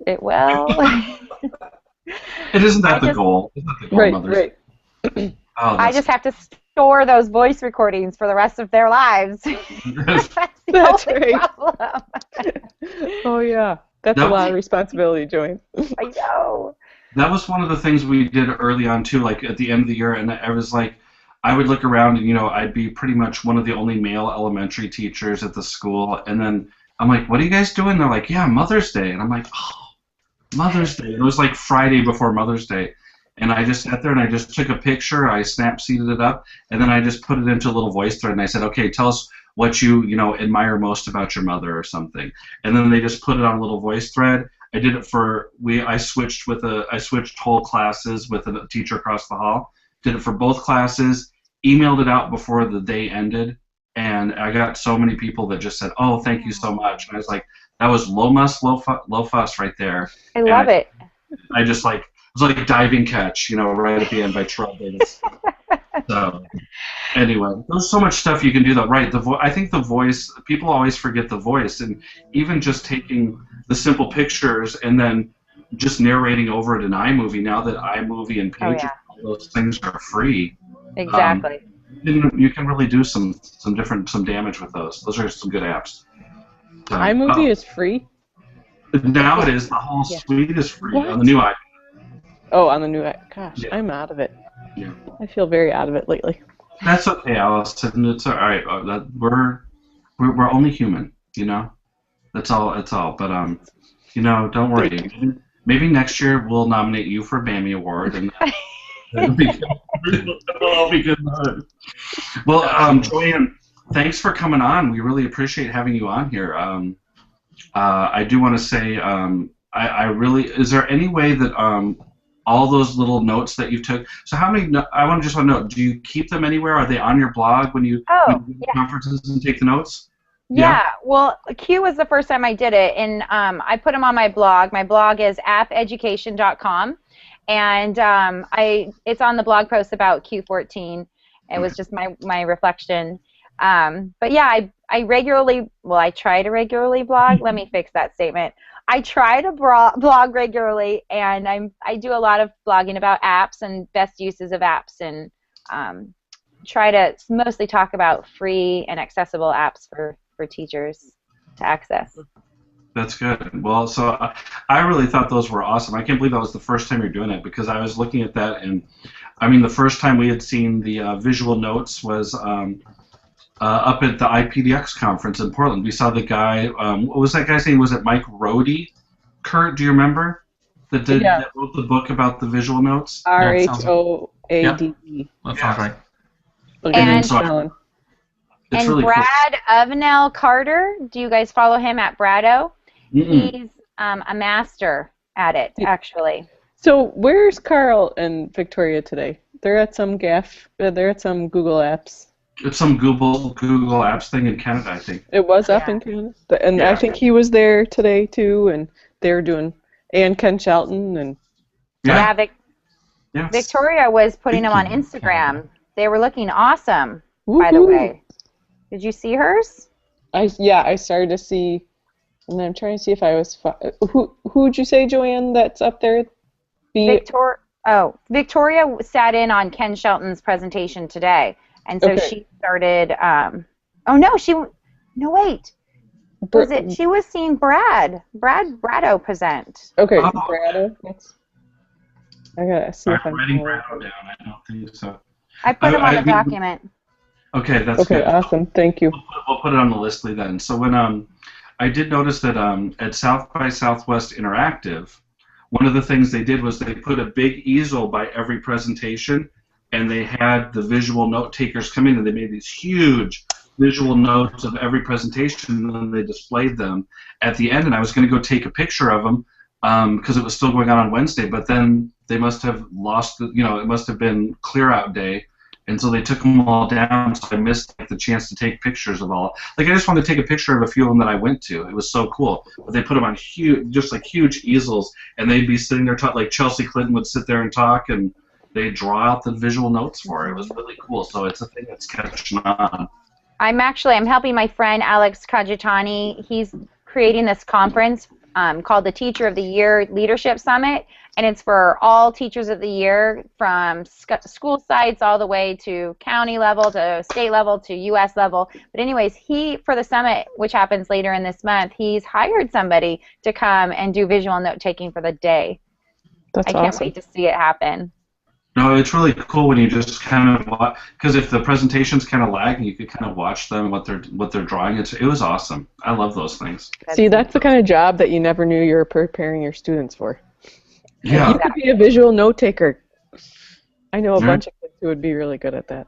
It will. It isn't that the goal? Isn't that the goal, Right, Mother's right. Oh, I just have to store those voice recordings for the rest of their lives. That's the only right. problem. Oh, yeah. That's a lot of responsibility, Joanne. I know. That was one of the things we did early on, too, like at the end of the year, and I was like, I would look around and, I'd be pretty much one of the only male elementary teachers at the school, and then I'm like, what are you guys doing? They're like, yeah, Mother's Day. And I'm like, oh, Mother's Day. And it was like Friday before Mother's Day. And I just sat there and I just took a picture, I snap-seeded it up, and then I just put it into a little voice thread, and I said, okay, tell us what you admire most about your mother or something. And then they just put it on a little voice thread. I did it I switched whole classes with a teacher across the hall. Did it for both classes, emailed it out before the day ended, and I got so many people that just said, oh, thank you so much. And I was like, that was low fuss right there. I love it. I just like, it was like a diving catch, right at the end by Terrell Davis. So, anyway, there's so much stuff you can do, though. Right, I think the voice, people always forget the voice, and even just taking the simple pictures and then just narrating over it in iMovie, now that iMovie and Pages, all those things are free. Exactly. You can really do some damage with those. Those are some good apps. So, iMovie is free? Now it is. The whole suite is free on the new iPad. Oh, on the new gosh, Yeah. I'm out of it. Yeah. I feel very out of it lately. That's okay, Allison. It's all right. We're only human, That's all. It's all. But don't worry. Maybe next year we'll nominate you for a BAMI award, and it'll all be good. Well, Joanne, thanks for coming on. We really appreciate having you on here. I do want to say, I really. Is there any way that all those little notes that you took? So how many? I want to know. Do you keep them anywhere? Are they on your blog when you go to conferences and take the notes? Yeah. Well, Q was the first time I did it, and I put them on my blog. My blog is appeducation.com, And it's on the blog post about Q14. It was just my reflection. But yeah, I regularly, well, I try to regularly blog. Let me fix that statement. I try to blog regularly, and I do a lot of blogging about apps and best uses of apps, and try to mostly talk about free and accessible apps for teachers to access. That's good. Well, so I really thought those were awesome. I can't believe that was the first time you're doing it, because I was looking at that, and I mean, the first time we had seen the visual notes was up at the IPDX conference in Portland. We saw the guy, what was that guy's name? Was it Mike Rohde? Kurt, do you remember? That wrote the book about the visual notes? RHOADE. That sounds right. Okay, And, it's really Brad cool. Avenel Carter, do you guys follow him at Brado? Mm-mm. He's a master at it, actually. So where's Carl and Victoria today? They're at some they're at some Google Apps. It's some Google Apps thing in Canada, I think. It was up in Canada, and I think he was there today too, and they were doing, and Ken Shelton and. Yeah, Yeah. Victoria was putting them on Instagram. They were looking awesome, by the way. Did you see hers? I started to see, and I'm trying to see if I was. Who'd you say, Joanne? That's up there. Victoria sat in on Ken Shelton's presentation today, and so she started. She was seeing Brad Brado present. Okay, Brado. I gotta see if I'm writing Brado down. I don't think so. I put him on the document. Okay, that's good. Awesome. Thank you. We'll put it on the list then. So when I did notice that at South by Southwest Interactive, one of the things they did was they put a big easel by every presentation, and they had the visual note takers come in, and they made these huge visual notes of every presentation, and then they displayed them at the end. And I was going to go take a picture of them because it was still going on Wednesday, but then they must have lost it must have been clear out day. And so they took them all down, so I missed the chance to take pictures of all. I just wanted to take a picture of a few of them that I went to. It was so cool. But they put them on huge easels, and they'd be sitting there like Chelsea Clinton would sit there and talk, and they'd draw out the visual notes for it. It was really cool. So it's a thing that's catching on. I'm helping my friend Alex Kajitani. He's creating this conference called the Teacher of the Year Leadership Summit, and it's for all teachers of the year from school sites all the way to county level to state level to U.S. level. But anyways, for the summit, which happens later in this month, he's hired somebody to come and do visual note taking for the day. That's awesome. I can't wait to see it happen. No, it's really cool when you just kind of watch, because if the presentation's kind of lagging, you could kind of watch them, what they're drawing. It was awesome. I love those things. See, that's the kind of job that you never knew you were preparing your students for. Yeah. You could be a visual note taker. I know a bunch of kids who would be really good at that.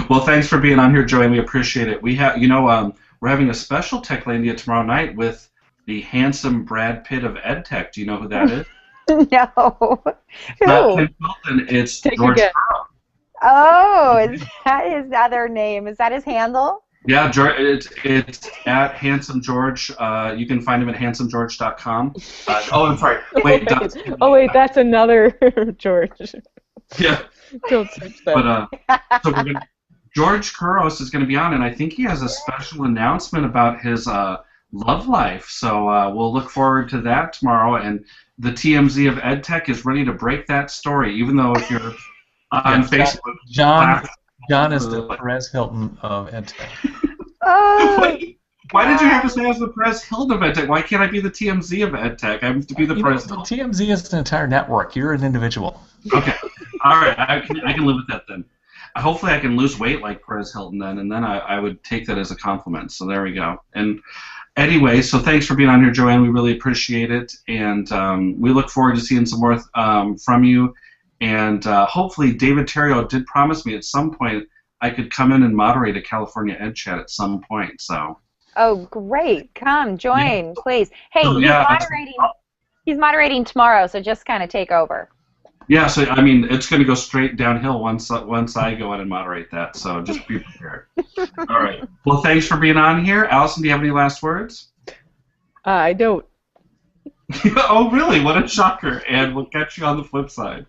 Well, thanks for being on here, Joanne. We appreciate it. We have, we're having a special Techlandia tomorrow night with the handsome Brad Pitt of EdTech. Do you know who that is? No. Who? It's Take George a guess. Carl. Oh, is that his other name? Is that his handle? Yeah, it's at Handsome George. You can find him at handsomegeorge.com. I'm sorry. Wait. That's another George. Yeah. Don't search that. But so George Kuros is going to be on, and I think he has a special announcement about his love life. So we'll look forward to that tomorrow. And the TMZ of EdTech is ready to break that story, even though if you're on Facebook. John is the Perez Hilton of EdTech. Why did you have to say I was the Perez Hilton of EdTech? Why can't I be the TMZ of EdTech? I have to be the Perez Hilton. TMZ is an entire network. You're an individual. Okay. All right. I can live with that then. Hopefully I can lose weight like Perez Hilton then, and then I would take that as a compliment. So there we go. And anyway, so thanks for being on here, Joanne. We really appreciate it, and we look forward to seeing some more from you. And hopefully, David Terrio did promise me at some point I could come in and moderate a California Ed Chat at some point. So. Oh, great! Come join, please. Hey, So, he's moderating tomorrow, so just kind of take over. Yeah, so I mean, it's going to go straight downhill once I go in and moderate that. So just be prepared. All right. Well, thanks for being on here, Allison. Do you have any last words? I don't. Oh, really? What a shocker! And we'll catch you on the flip side.